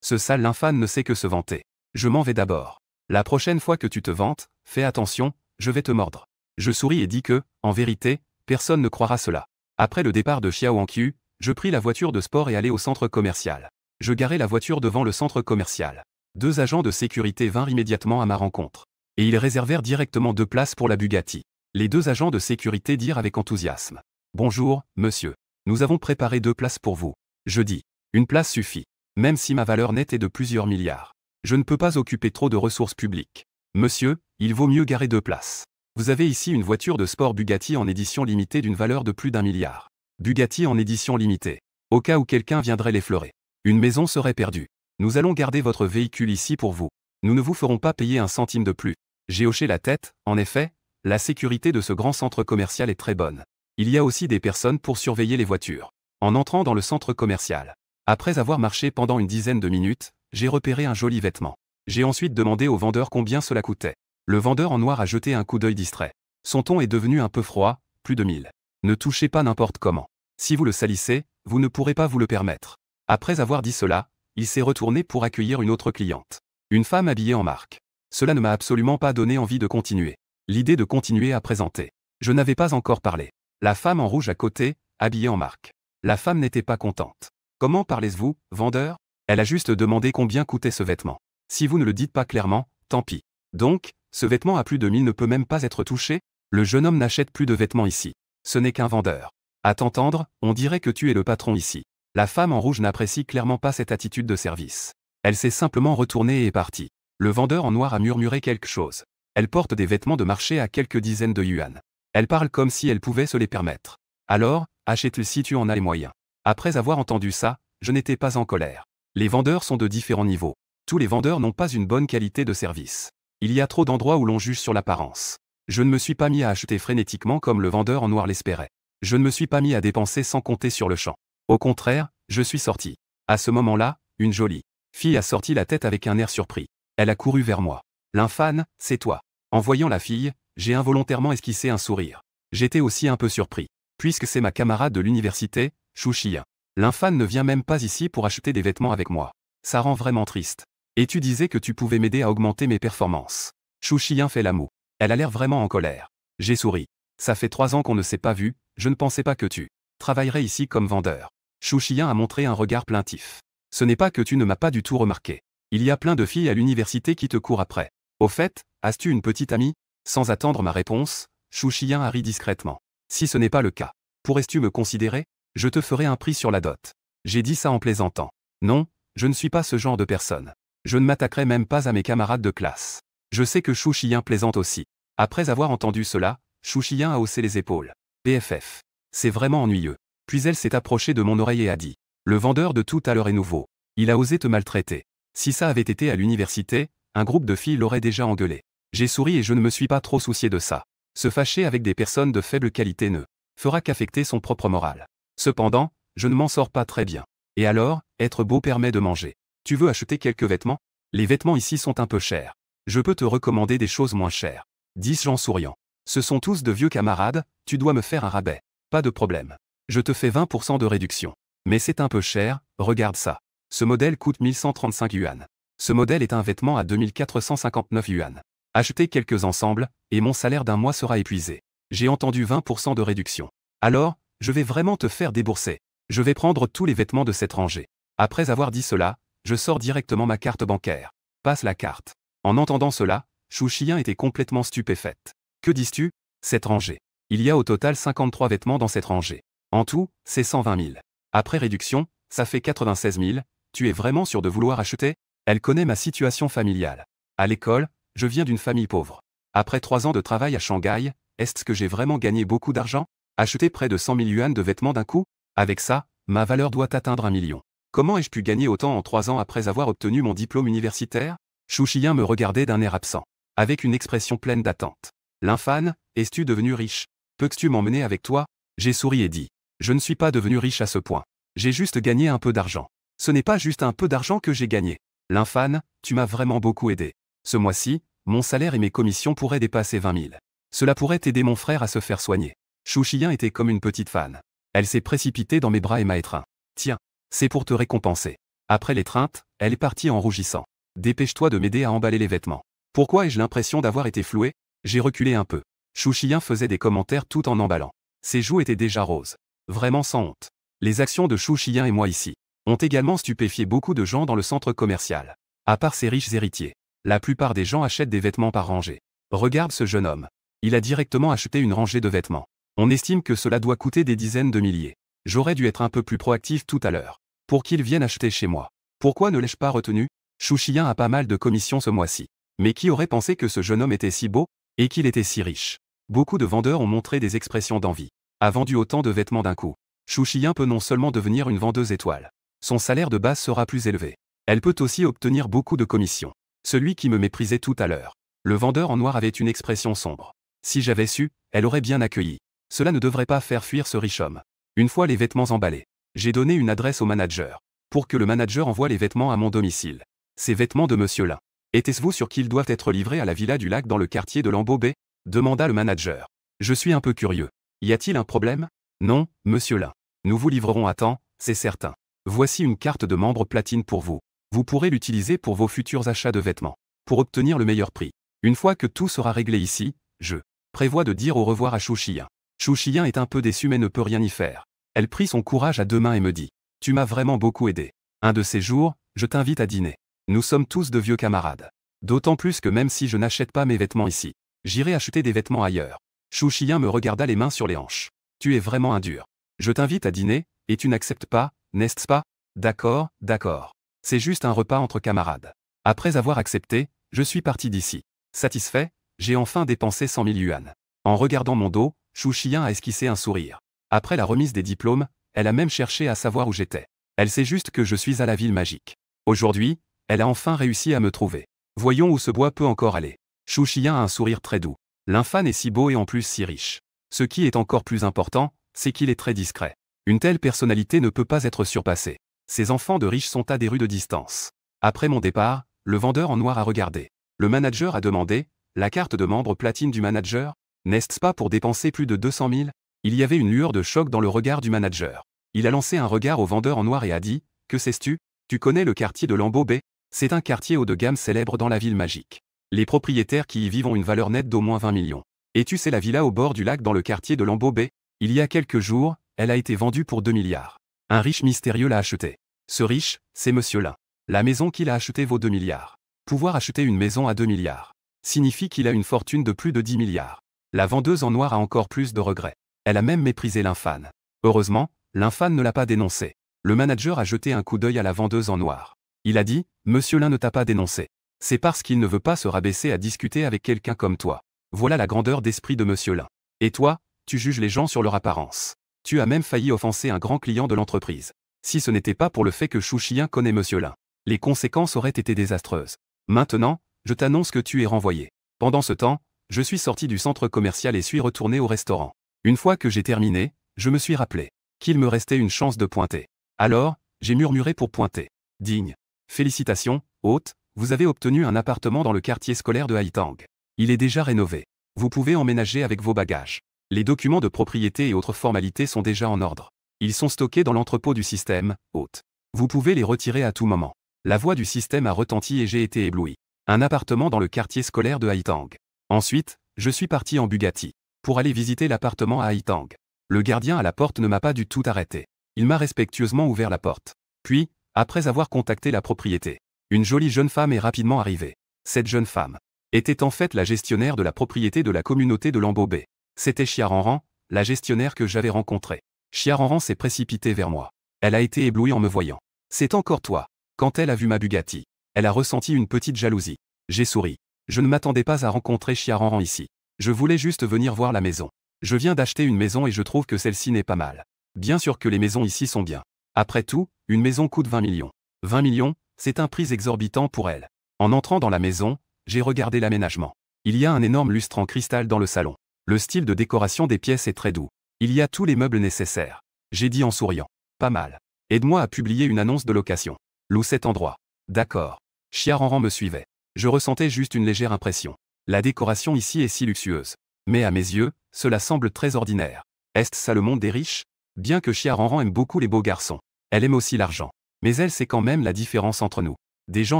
Speaker 1: Ce sale infâme ne sait que se vanter. Je m'en vais d'abord. La prochaine fois que tu te vantes, fais attention, je vais te mordre. Je souris et dis que, en vérité, personne ne croira cela. Après le départ de Xiao Wangqiu, je pris la voiture de sport et allai au centre commercial. Je garai la voiture devant le centre commercial. 2 agents de sécurité vinrent immédiatement à ma rencontre. Et ils réservèrent directement 2 places pour la Bugatti. Les 2 agents de sécurité dirent avec enthousiasme. Bonjour, monsieur. Nous avons préparé 2 places pour vous. Je dis. Une place suffit. Même si ma valeur nette est de plusieurs milliards. Je ne peux pas occuper trop de ressources publiques. Monsieur, il vaut mieux garer 2 places. Vous avez ici une voiture de sport Bugatti en édition limitée d'une valeur de plus d'1 milliard. Bugatti en édition limitée. Au cas où quelqu'un viendrait l'effleurer. Une maison serait perdue. Nous allons garder votre véhicule ici pour vous. Nous ne vous ferons pas payer un centime de plus. J'ai hoché la tête, en effet, la sécurité de ce grand centre commercial est très bonne. Il y a aussi des personnes pour surveiller les voitures. En entrant dans le centre commercial. Après avoir marché pendant une dizaine de minutes, j'ai repéré un joli vêtement. J'ai ensuite demandé au vendeur combien cela coûtait. Le vendeur en noir a jeté un coup d'œil distrait. Son ton est devenu un peu froid, plus de 1000. Ne touchez pas n'importe comment. Si vous le salissez, vous ne pourrez pas vous le permettre. Après avoir dit cela, il s'est retourné pour accueillir une autre cliente. Une femme habillée en marque. Cela ne m'a absolument pas donné envie de continuer. L'idée de continuer à présenter. Je n'avais pas encore parlé. La femme en rouge à côté, habillée en marque. La femme n'était pas contente. Comment parlez-vous, vendeur? Elle a juste demandé combien coûtait ce vêtement. Si vous ne le dites pas clairement, tant pis. Donc, ce vêtement à plus de 1000 ne peut même pas être touché? Le jeune homme n'achète plus de vêtements ici. Ce n'est qu'un vendeur. À t'entendre, on dirait que tu es le patron ici. La femme en rouge n'apprécie clairement pas cette attitude de service. Elle s'est simplement retournée et est partie. Le vendeur en noir a murmuré quelque chose. Elle porte des vêtements de marché à quelques dizaines de yuan. Elle parle comme si elle pouvait se les permettre. Alors, achète-le si tu en as les moyens. Après avoir entendu ça, je n'étais pas en colère. Les vendeurs sont de différents niveaux. Tous les vendeurs n'ont pas une bonne qualité de service. Il y a trop d'endroits où l'on juge sur l'apparence. Je ne me suis pas mis à acheter frénétiquement comme le vendeur en noir l'espérait. Je ne me suis pas mis à dépenser sans compter sur le champ. Au contraire, je suis sorti. À ce moment-là, une jolie fille a sorti la tête avec un air surpris. Elle a couru vers moi. L'Infane, c'est toi. En voyant la fille, j'ai involontairement esquissé un sourire. J'étais aussi un peu surpris. Puisque c'est ma camarade de l'université, Shu Xiyan. L'Infane ne vient même pas ici pour acheter des vêtements avec moi. Ça rend vraiment triste. Et tu disais que tu pouvais m'aider à augmenter mes performances. Shu Xiyan fait la moue. Elle a l'air vraiment en colère. J'ai souri. Ça fait 3 ans qu'on ne s'est pas vu, je ne pensais pas que tu travaillerais ici comme vendeur. Shu Xiyan a montré un regard plaintif. Ce n'est pas que tu ne m'as pas du tout remarqué. Il y a plein de filles à l'université qui te courent après. Au fait, as-tu une petite amie? Sans attendre ma réponse, Shu Xiyan a ri discrètement. Si ce n'est pas le cas, pourrais-tu me considérer? Je te ferai un prix sur la dot. J'ai dit ça en plaisantant. Non, je ne suis pas ce genre de personne. Je ne m'attaquerai même pas à mes camarades de classe. Je sais que Shu Xiyan plaisante aussi. Après avoir entendu cela, Shu Xiyan a haussé les épaules. BFF. C'est vraiment ennuyeux. Puis elle s'est approchée de mon oreille et a dit. Le vendeur de tout à l'heure est nouveau. Il a osé te maltraiter. Si ça avait été à l'université, un groupe de filles l'aurait déjà engueulé. J'ai souri et je ne me suis pas trop soucié de ça. Se fâcher avec des personnes de faible qualité ne fera qu'affecter son propre moral. Cependant, je ne m'en sors pas très bien. Et alors, être beau permet de manger. Tu veux acheter quelques vêtements? Les vêtements ici sont un peu chers. Je peux te recommander des choses moins chères. Dis-je en souriant. Ce sont tous de vieux camarades, tu dois me faire un rabais. Pas de problème. Je te fais 20% de réduction. Mais c'est un peu cher, regarde ça. Ce modèle coûte 1135 yuan. Ce modèle est un vêtement à 2459 yuan. Achetez quelques ensembles, et mon salaire d'un mois sera épuisé. J'ai entendu 20% de réduction. Alors, je vais vraiment te faire débourser. Je vais prendre tous les vêtements de cette rangée. Après avoir dit cela, je sors directement ma carte bancaire. Passe la carte. En entendant cela, Shu Xiyan était complètement stupéfaite. Que dis-tu? Cette rangée. Il y a au total 53 vêtements dans cette rangée. En tout, c'est 120 000. Après réduction, ça fait 96 000. Tu es vraiment sûr de vouloir acheter? Elle connaît ma situation familiale. À l'école, je viens d'une famille pauvre. Après 3 ans de travail à Shanghai, est-ce que j'ai vraiment gagné beaucoup d'argent? Acheter près de 100 000 yuan de vêtements d'un coup? Avec ça, ma valeur doit atteindre 1 million. Comment ai-je pu gagner autant en 3 ans après avoir obtenu mon diplôme universitaire? Shu Xiyan me regardait d'un air absent, avec une expression pleine d'attente. L'Infane, es-tu devenu riche? Peux-tu m'emmener avec toi? J'ai souri et dit. Je ne suis pas devenu riche à ce point. J'ai juste gagné un peu d'argent. Ce n'est pas juste un peu d'argent que j'ai gagné. L'Infane, tu m'as vraiment beaucoup aidé. Ce mois-ci, mon salaire et mes commissions pourraient dépasser 20 000. Cela pourrait aider mon frère à se faire soigner. Shu Xiyan était comme une petite fan. Elle s'est précipitée dans mes bras et m'a étreint. Tiens, c'est pour te récompenser. Après l'étreinte, elle est partie en rougissant. Dépêche-toi de m'aider à emballer les vêtements. Pourquoi ai-je l'impression d'avoir été floué? J'ai reculé un peu. Shu Xiyan faisait des commentaires tout en emballant. Ses joues étaient déjà roses. Vraiment sans honte. Les actions de Shu Xiyan et moi ici ont également stupéfié beaucoup de gens dans le centre commercial. À part ces riches héritiers, la plupart des gens achètent des vêtements par rangée. Regarde ce jeune homme. Il a directement acheté une rangée de vêtements. On estime que cela doit coûter des dizaines de milliers. J'aurais dû être un peu plus proactif tout à l'heure. Pour qu'il vienne acheter chez moi. Pourquoi ne l'ai-je pas retenu? Shu Xiyan a pas mal de commissions ce mois-ci. Mais qui aurait pensé que ce jeune homme était si beau, et qu'il était si riche? Beaucoup de vendeurs ont montré des expressions d'envie. A vendu autant de vêtements d'un coup. Shu Xiyan peut non seulement devenir une vendeuse étoile. Son salaire de base sera plus élevé. Elle peut aussi obtenir beaucoup de commissions. Celui qui me méprisait tout à l'heure. Le vendeur en noir avait une expression sombre. Si j'avais su, elle aurait bien accueilli. Cela ne devrait pas faire fuir ce riche homme. Une fois les vêtements emballés, j'ai donné une adresse au manager. Pour que le manager envoie les vêtements à mon domicile. Ces vêtements de Monsieur Lin. Était-ce sûr qu'ils doivent être livrés à la Villa du Lac dans le quartier de Lambobé? Demanda le manager. Je suis un peu curieux. Y a-t-il un problème? Non, Monsieur Lin. Nous vous livrerons à temps, c'est certain. Voici une carte de membre platine pour vous. Vous pourrez l'utiliser pour vos futurs achats de vêtements. Pour obtenir le meilleur prix. Une fois que tout sera réglé ici, je prévois de dire au revoir à Shu Xiyan. Shu Xiyan est un peu déçue mais ne peut rien y faire. Elle prit son courage à 2 mains et me dit. Tu m'as vraiment beaucoup aidé. Un de ces jours, je t'invite à dîner. Nous sommes tous de vieux camarades. D'autant plus que même si je n'achète pas mes vêtements ici, j'irai acheter des vêtements ailleurs. Shu Xiyan me regarda les mains sur les hanches. Tu es vraiment un dur. Je t'invite à dîner, et tu n'acceptes pas, n'est-ce pas? D'accord, d'accord. C'est juste un repas entre camarades. Après avoir accepté, je suis parti d'ici. Satisfait, j'ai enfin dépensé 100 000 yuan. En regardant mon dos, Shu Xiyan a esquissé un sourire. Après la remise des diplômes, elle a même cherché à savoir où j'étais. Elle sait juste que je suis à la ville magique. Aujourd'hui, elle a enfin réussi à me trouver. Voyons où ce bois peut encore aller. Shu Xiyan a un sourire très doux. L'infan est si beau et en plus si riche. Ce qui est encore plus important, c'est qu'il est très discret. Une telle personnalité ne peut pas être surpassée. Ces enfants de riches sont à des rues de distance. Après mon départ, le vendeur en noir a regardé. Le manager a demandé, la carte de membre platine du manager, n'est-ce pas pour dépenser plus de 200 000? Il y avait une lueur de choc dans le regard du manager. Il a lancé un regard au vendeur en noir et a dit, que sais-tu? Tu connais le quartier de Lambeau Bay? C'est un quartier haut de gamme célèbre dans la ville magique. Les propriétaires qui y vivent ont une valeur nette d'au moins 20 millions. Et tu sais la villa au bord du lac dans le quartier de Lambeau Bay? Il y a quelques jours, elle a été vendue pour 2 milliards. Un riche mystérieux l'a achetée. Ce riche, c'est Monsieur Lin. La maison qu'il a achetée vaut 2 milliards. Pouvoir acheter une maison à 2 milliards signifie qu'il a une fortune de plus de 10 milliards. La vendeuse en noir a encore plus de regrets. Elle a même méprisé l'infan. Heureusement, l'infan ne l'a pas dénoncé. Le manager a jeté un coup d'œil à la vendeuse en noir. Il a dit, Monsieur Lin ne t'a pas dénoncé. C'est parce qu'il ne veut pas se rabaisser à discuter avec quelqu'un comme toi. Voilà la grandeur d'esprit de Monsieur Lin. Et toi, tu juges les gens sur leur apparence. Tu as même failli offenser un grand client de l'entreprise. Si ce n'était pas pour le fait que Shu Xiyan connaît Monsieur Lin, les conséquences auraient été désastreuses. Maintenant, je t'annonce que tu es renvoyé. Pendant ce temps, je suis sorti du centre commercial et suis retourné au restaurant. Une fois que j'ai terminé, je me suis rappelé qu'il me restait une chance de pointer. Alors, j'ai murmuré pour pointer. Digne. Félicitations, hôte, vous avez obtenu un appartement dans le quartier scolaire de Haitang. Il est déjà rénové. Vous pouvez emménager avec vos bagages. Les documents de propriété et autres formalités sont déjà en ordre. Ils sont stockés dans l'entrepôt du système, hôte. Vous pouvez les retirer à tout moment. La voix du système a retenti et j'ai été ébloui. Un appartement dans le quartier scolaire de Haitang. Ensuite, je suis parti en Bugatti pour aller visiter l'appartement à Haitang. Le gardien à la porte ne m'a pas du tout arrêté. Il m'a respectueusement ouvert la porte. Puis, après avoir contacté la propriété, une jolie jeune femme est rapidement arrivée. Cette jeune femme était en fait la gestionnaire de la propriété de la communauté de Lambeau Bay. C'était Xiaranran, la gestionnaire que j'avais rencontrée. Xiaranran s'est précipitée vers moi. Elle a été éblouie en me voyant. C'est encore toi. Quand elle a vu ma Bugatti, elle a ressenti une petite jalousie. J'ai souri. Je ne m'attendais pas à rencontrer Xiaranran ici. Je voulais juste venir voir la maison. Je viens d'acheter une maison et je trouve que celle-ci n'est pas mal. Bien sûr que les maisons ici sont bien. Après tout, une maison coûte 20 millions. 20 millions, c'est un prix exorbitant pour elle. En entrant dans la maison, j'ai regardé l'aménagement. Il y a un énorme lustre en cristal dans le salon. Le style de décoration des pièces est très doux. Il y a tous les meubles nécessaires. J'ai dit en souriant. Pas mal. Aide-moi à publier une annonce de location. Loue cet endroit. D'accord. Xiaranran me suivait. Je ressentais juste une légère impression. La décoration ici est si luxueuse. Mais à mes yeux, cela semble très ordinaire. Est-ce ça le monde des riches? Bien que Xiaranran aime beaucoup les beaux garçons, elle aime aussi l'argent. Mais elle sait quand même la différence entre nous. Des gens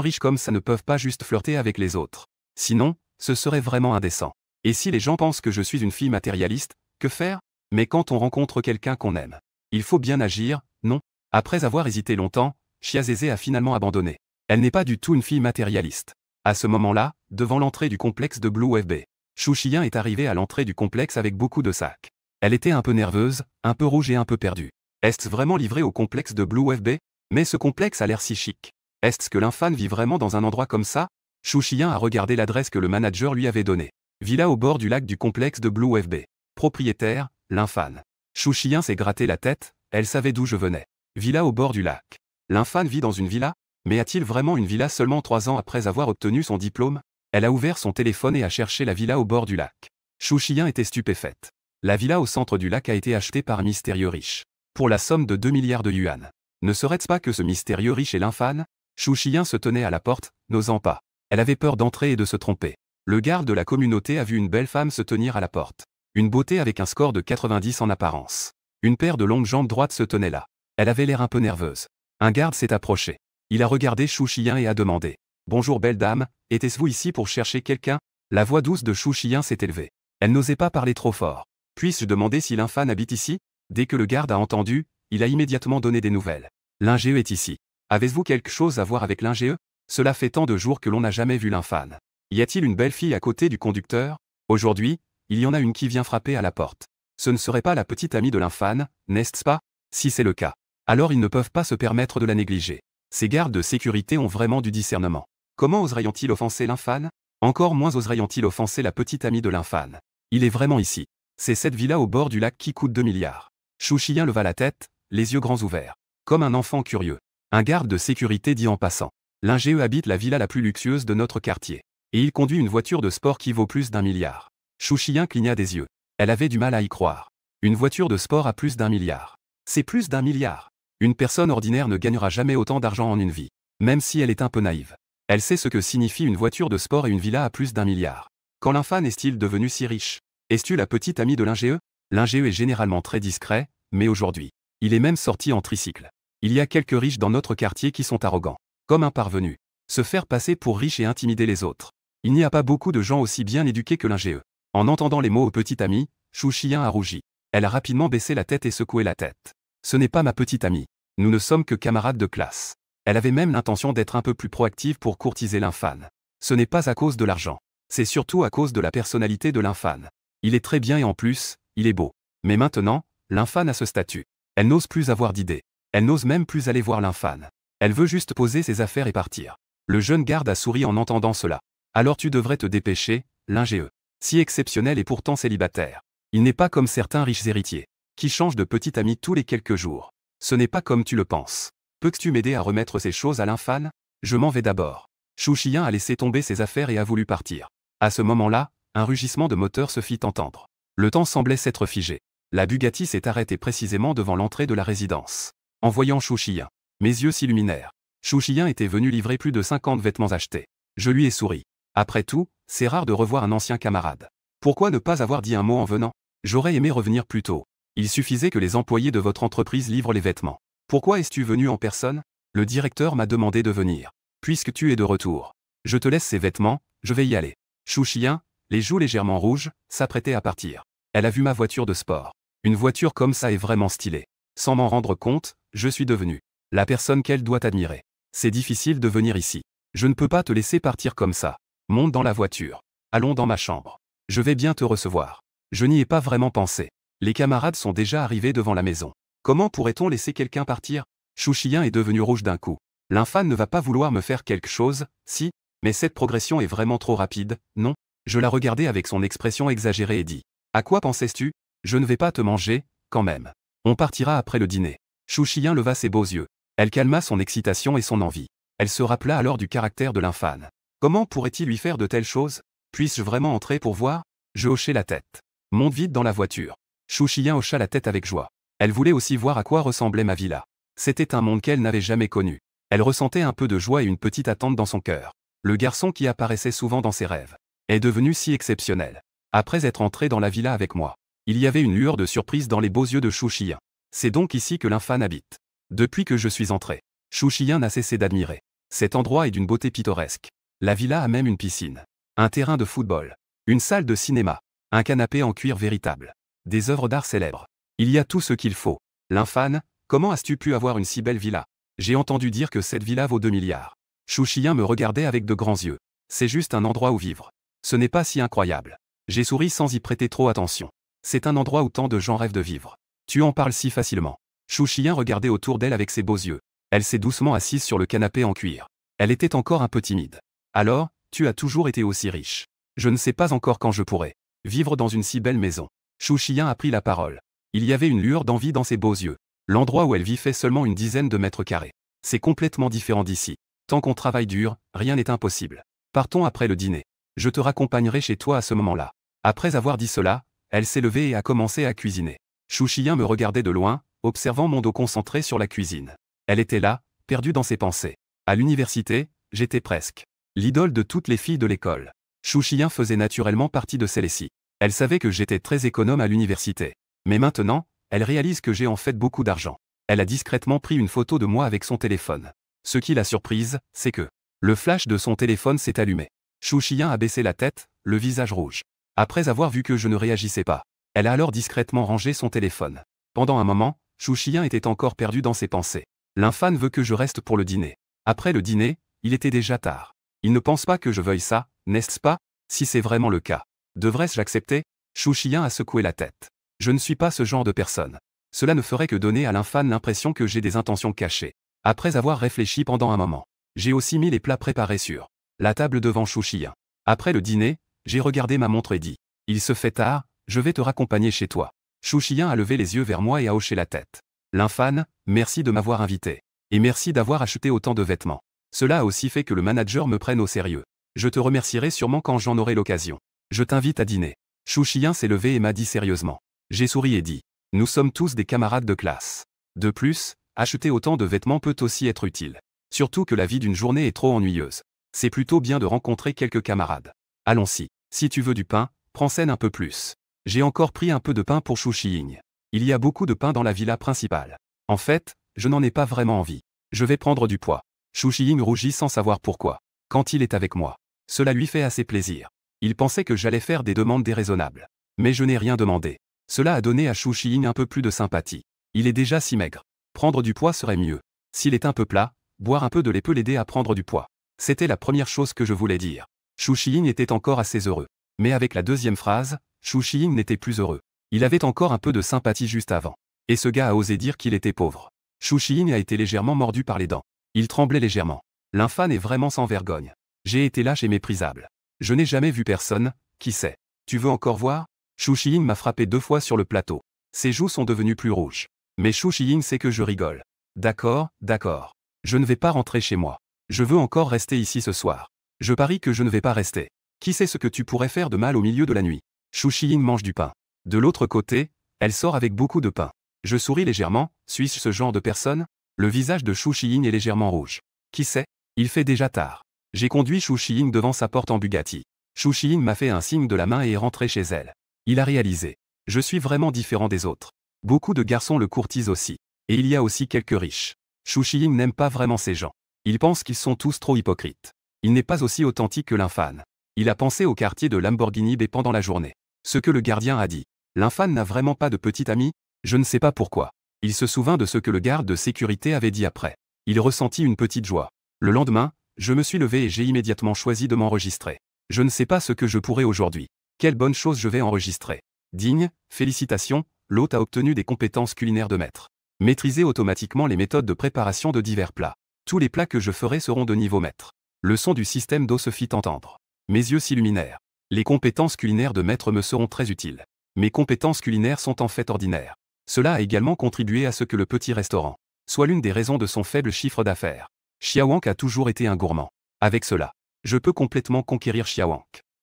Speaker 1: riches comme ça ne peuvent pas juste flirter avec les autres. Sinon, ce serait vraiment indécent. Et si les gens pensent que je suis une fille matérialiste, que faire? Mais quand on rencontre quelqu'un qu'on aime, il faut bien agir, non? Après avoir hésité longtemps, Chiazézé a finalement abandonné. Elle n'est pas du tout une fille matérialiste. À ce moment-là, devant l'entrée du complexe de Blue FB, Shu Xiyan est arrivée à l'entrée du complexe avec beaucoup de sacs. Elle était un peu nerveuse, un peu rouge et un peu perdue. Est-ce vraiment livré au complexe de Blue FB? Mais ce complexe a l'air si chic. Est-ce que l'infan vit vraiment dans un endroit comme ça? Shu Xiyan a regardé l'adresse que le manager lui avait donnée. Villa au bord du lac du complexe de Blue FB. Propriétaire, l'infan. Shu Xiyan s'est gratté la tête, elle savait d'où je venais. Villa au bord du lac. L'infan vit dans une villa? Mais a-t-il vraiment une villa seulement 3 ans après avoir obtenu son diplôme? Elle a ouvert son téléphone et a cherché la villa au bord du lac. Shu Xiyan était stupéfaite. La villa au centre du lac a été achetée par un mystérieux riche. Pour la somme de 2 milliards de yuan. Ne serait-ce pas que ce mystérieux riche est l'infan? Shu Xiyan se tenait à la porte, n'osant pas. Elle avait peur d'entrer et de se tromper. Le garde de la communauté a vu une belle femme se tenir à la porte. Une beauté avec un score de 90 en apparence. Une paire de longues jambes droites se tenait là. Elle avait l'air un peu nerveuse. Un garde s'est approché. Il a regardé Shu Xiyan et a demandé. « Bonjour belle dame, était-ce-vous ici pour chercher quelqu'un ?» La voix douce de Shu Xiyan s'est élevée. Elle n'osait pas parler trop fort. « Puis-je demander si l'infan habite ici ?» Dès que le garde a entendu, il a immédiatement donné des nouvelles. « L'ingé est ici. Avez-vous quelque chose à voir avec l'ingé? Cela fait tant de jours que l'on n'a jamais vu l'infan. Y a-t-il une belle fille à côté du conducteur? Aujourd'hui, il y en a une qui vient frapper à la porte. Ce ne serait pas la petite amie de l'infan, n'est-ce pas? Si c'est le cas, alors ils ne peuvent pas se permettre de la négliger. Ces gardes de sécurité ont vraiment du discernement. Comment oseraient-ils offenser l'infan? Encore moins oseraient-ils offenser la petite amie de l'infan. Il est vraiment ici. C'est cette villa au bord du lac qui coûte 2 milliards. Shu Xiyan leva la tête, les yeux grands ouverts. Comme un enfant curieux. Un garde de sécurité dit en passant. L'ingé habite la villa la plus luxueuse de notre quartier. Et il conduit une voiture de sport qui vaut plus d'1 milliard. Xu Xiyan cligna des yeux. Elle avait du mal à y croire. Une voiture de sport à plus d'1 milliard. C'est plus d'1 milliard. Une personne ordinaire ne gagnera jamais autant d'argent en une vie. Même si elle est un peu naïve. Elle sait ce que signifie une voiture de sport et une villa à plus d'1 milliard. Quand l'infâne est-il devenu si riche? Es-tu la petite amie de l'ingé? L'ingé est généralement très discret, mais aujourd'hui, il est même sorti en tricycle. Il y a quelques riches dans notre quartier qui sont arrogants. Comme un parvenu. Se faire passer pour riche et intimider les autres. Il n'y a pas beaucoup de gens aussi bien éduqués que l'ingé. En entendant les mots « petite amie », Xu Xiyan a rougi. Elle a rapidement baissé la tête et secoué la tête. Ce n'est pas ma petite amie. Nous ne sommes que camarades de classe. Elle avait même l'intention d'être un peu plus proactive pour courtiser l'infâne. Ce n'est pas à cause de l'argent. C'est surtout à cause de la personnalité de l'infâne. Il est très bien et en plus, il est beau. Mais maintenant, l'infâne a ce statut. Elle n'ose plus avoir d'idées. Elle n'ose même plus aller voir l'infâne. Elle veut juste poser ses affaires et partir. Le jeune garde a souri en entendant cela. Alors tu devrais te dépêcher, l'ingé. Si exceptionnel et pourtant célibataire. Il n'est pas comme certains riches héritiers, qui changent de petite amie tous les quelques jours. Ce n'est pas comme tu le penses. Peux-tu m'aider à remettre ces choses à l'infâne? Je m'en vais d'abord. Xu Xiyan a laissé tomber ses affaires et a voulu partir. À ce moment-là, un rugissement de moteur se fit entendre. Le temps semblait s'être figé. La Bugatti s'est arrêtée précisément devant l'entrée de la résidence. En voyant Xu Xiyan, mes yeux s'illuminèrent. Xu Xiyan était venu livrer plus de 50 vêtements achetés. Je lui ai souri. Après tout, c'est rare de revoir un ancien camarade. Pourquoi ne pas avoir dit un mot en venant? J'aurais aimé revenir plus tôt. Il suffisait que les employés de votre entreprise livrent les vêtements. Pourquoi es-tu venu en personne? Le directeur m'a demandé de venir. Puisque tu es de retour. Je te laisse ces vêtements, je vais y aller. Xu Xiyan, les joues légèrement rouges, s'apprêtait à partir. Elle a vu ma voiture de sport. Une voiture comme ça est vraiment stylée. Sans m'en rendre compte, je suis devenu la personne qu'elle doit admirer. C'est difficile de venir ici. Je ne peux pas te laisser partir comme ça. Monte dans la voiture. Allons dans ma chambre. Je vais bien te recevoir. Je n'y ai pas vraiment pensé. Les camarades sont déjà arrivés devant la maison. Comment pourrait-on laisser quelqu'un partir? Xu Xiyan est devenu rouge d'un coup. L'infâne ne va pas vouloir me faire quelque chose, si, mais cette progression est vraiment trop rapide, non? Je la regardais avec son expression exagérée et dit. À quoi pensais-tu? Je ne vais pas te manger, quand même. On partira après le dîner. Xu Xiyan leva ses beaux yeux. Elle calma son excitation et son envie. Elle se rappela alors du caractère de l'infâne. Comment pourrait-il lui faire de telles choses? Puisse-je vraiment entrer pour voir? Je hochai la tête. Monte vite dans la voiture. Xu Xiyan hocha la tête avec joie. Elle voulait aussi voir à quoi ressemblait ma villa. C'était un monde qu'elle n'avait jamais connu. Elle ressentait un peu de joie et une petite attente dans son cœur. Le garçon qui apparaissait souvent dans ses rêves est devenu si exceptionnel. Après être entré dans la villa avec moi, il y avait une lueur de surprise dans les beaux yeux de Xu Xiyan. C'est donc ici que l'infâne habite. Depuis que je suis entré, Xu Xiyan n'a cessé d'admirer. Cet endroit est d'une beauté pittoresque. La villa a même une piscine, un terrain de football, une salle de cinéma, un canapé en cuir véritable, des œuvres d'art célèbres. Il y a tout ce qu'il faut. L'infâne, comment as-tu pu avoir une si belle villa? J'ai entendu dire que cette villa vaut 2 milliards. Xu Xiyan me regardait avec de grands yeux. C'est juste un endroit où vivre. Ce n'est pas si incroyable. J'ai souri sans y prêter trop attention. C'est un endroit où tant de gens rêvent de vivre. Tu en parles si facilement. Xu Xiyan regardait autour d'elle avec ses beaux yeux. Elle s'est doucement assise sur le canapé en cuir. Elle était encore un peu timide. Alors, tu as toujours été aussi riche. Je ne sais pas encore quand je pourrai vivre dans une si belle maison. Xu Xiyan a pris la parole. Il y avait une lueur d'envie dans ses beaux yeux. L'endroit où elle vit fait seulement une dizaine de mètres carrés. C'est complètement différent d'ici. Tant qu'on travaille dur, rien n'est impossible. Partons après le dîner. Je te raccompagnerai chez toi à ce moment-là. Après avoir dit cela, elle s'est levée et a commencé à cuisiner. Xu Xiyan me regardait de loin, observant mon dos concentré sur la cuisine. Elle était là, perdue dans ses pensées. À l'université, j'étais presque l'idole de toutes les filles de l'école. Xu Xiyan faisait naturellement partie de celles-ci. Elle savait que j'étais très économe à l'université. Mais maintenant, elle réalise que j'ai en fait beaucoup d'argent. Elle a discrètement pris une photo de moi avec son téléphone. Ce qui l'a surprise, c'est que le flash de son téléphone s'est allumé. Xu Xiyan a baissé la tête, le visage rouge. Après avoir vu que je ne réagissais pas, elle a alors discrètement rangé son téléphone. Pendant un moment, Xu Xiyan était encore perdu dans ses pensées. L'infâne veut que je reste pour le dîner. Après le dîner, il était déjà tard. Il ne pense pas que je veuille ça, n'est-ce pas? Si c'est vraiment le cas, devrais-je l'accepter? Xu Xiyan a secoué la tête. Je ne suis pas ce genre de personne. Cela ne ferait que donner à l'infâne l'impression que j'ai des intentions cachées. Après avoir réfléchi pendant un moment, j'ai aussi mis les plats préparés sur la table devant Xu Xiyan. Après le dîner, j'ai regardé ma montre et dit « Il se fait tard, je vais te raccompagner chez toi. » Xu Xiyan a levé les yeux vers moi et a hoché la tête. L'infâne, merci de m'avoir invité. Et merci d'avoir acheté autant de vêtements. Cela a aussi fait que le manager me prenne au sérieux. Je te remercierai sûrement quand j'en aurai l'occasion. Je t'invite à dîner. Shu Xiyin s'est levé et m'a dit sérieusement. J'ai souri et dit. Nous sommes tous des camarades de classe. De plus, acheter autant de vêtements peut aussi être utile. Surtout que la vie d'une journée est trop ennuyeuse. C'est plutôt bien de rencontrer quelques camarades. Allons-y. Si tu veux du pain, prends-en un peu plus. J'ai encore pris un peu de pain pour Shu Xiyin. Il y a beaucoup de pain dans la villa principale. En fait, je n'en ai pas vraiment envie. Je vais prendre du poids. Shu Xiyin rougit sans savoir pourquoi. Quand il est avec moi, cela lui fait assez plaisir. Il pensait que j'allais faire des demandes déraisonnables. Mais je n'ai rien demandé. Cela a donné à Shu Xiyin un peu plus de sympathie. Il est déjà si maigre. Prendre du poids serait mieux. S'il est un peu plat, boire un peu de lait peut l'aider à prendre du poids. C'était la première chose que je voulais dire. Shu Xiyin était encore assez heureux. Mais avec la deuxième phrase, Shu Xiyin n'était plus heureux. Il avait encore un peu de sympathie juste avant. Et ce gars a osé dire qu'il était pauvre. Shu Xiyin a été légèrement mordu par les dents. Il tremblait légèrement. L'infâme est vraiment sans vergogne. J'ai été lâche et méprisable. Je n'ai jamais vu personne, qui sait. Tu veux encore voir? Shu Xiyin m'a frappé 2 fois sur le plateau. Ses joues sont devenues plus rouges. Mais Shu Xiyin sait que je rigole. D'accord, d'accord. Je ne vais pas rentrer chez moi. Je veux encore rester ici ce soir. Je parie que je ne vais pas rester. Qui sait ce que tu pourrais faire de mal au milieu de la nuit? Shu Xiyin mange du pain. De l'autre côté, elle sort avec beaucoup de pain. Je souris légèrement, suis-je ce genre de personne? Le visage de Shu Xiyin est légèrement rouge. Qui sait? Il fait déjà tard. J'ai conduit Shu Xiyin devant sa porte en Bugatti. Shu Xiyin m'a fait un signe de la main et est rentré chez elle. Il a réalisé. Je suis vraiment différent des autres. Beaucoup de garçons le courtisent aussi. Et il y a aussi quelques riches. Shu Xiyin n'aime pas vraiment ces gens. Il pense qu'ils sont tous trop hypocrites. Il n'est pas aussi authentique que l'infâme. Il a pensé au quartier de Lamborghini Bay pendant la journée. Ce que le gardien a dit. L'infâme n'a vraiment pas de petit ami? Je ne sais pas pourquoi. Il se souvint de ce que le garde de sécurité avait dit après. Il ressentit une petite joie. Le lendemain, je me suis levé et j'ai immédiatement choisi de m'enregistrer. Je ne sais pas ce que je pourrai aujourd'hui. Quelle bonne chose je vais enregistrer. Digne, félicitations, l'hôte a obtenu des compétences culinaires de maître. Maîtriser automatiquement les méthodes de préparation de divers plats. Tous les plats que je ferai seront de niveau maître. Le son du système d'eau se fit entendre. Mes yeux s'illuminèrent. Les compétences culinaires de maître me seront très utiles. Mes compétences culinaires sont en fait ordinaires. Cela a également contribué à ce que le petit restaurant soit l'une des raisons de son faible chiffre d'affaires. Xiaowang a toujours été un gourmand. Avec cela, je peux complètement conquérir Xiaowang.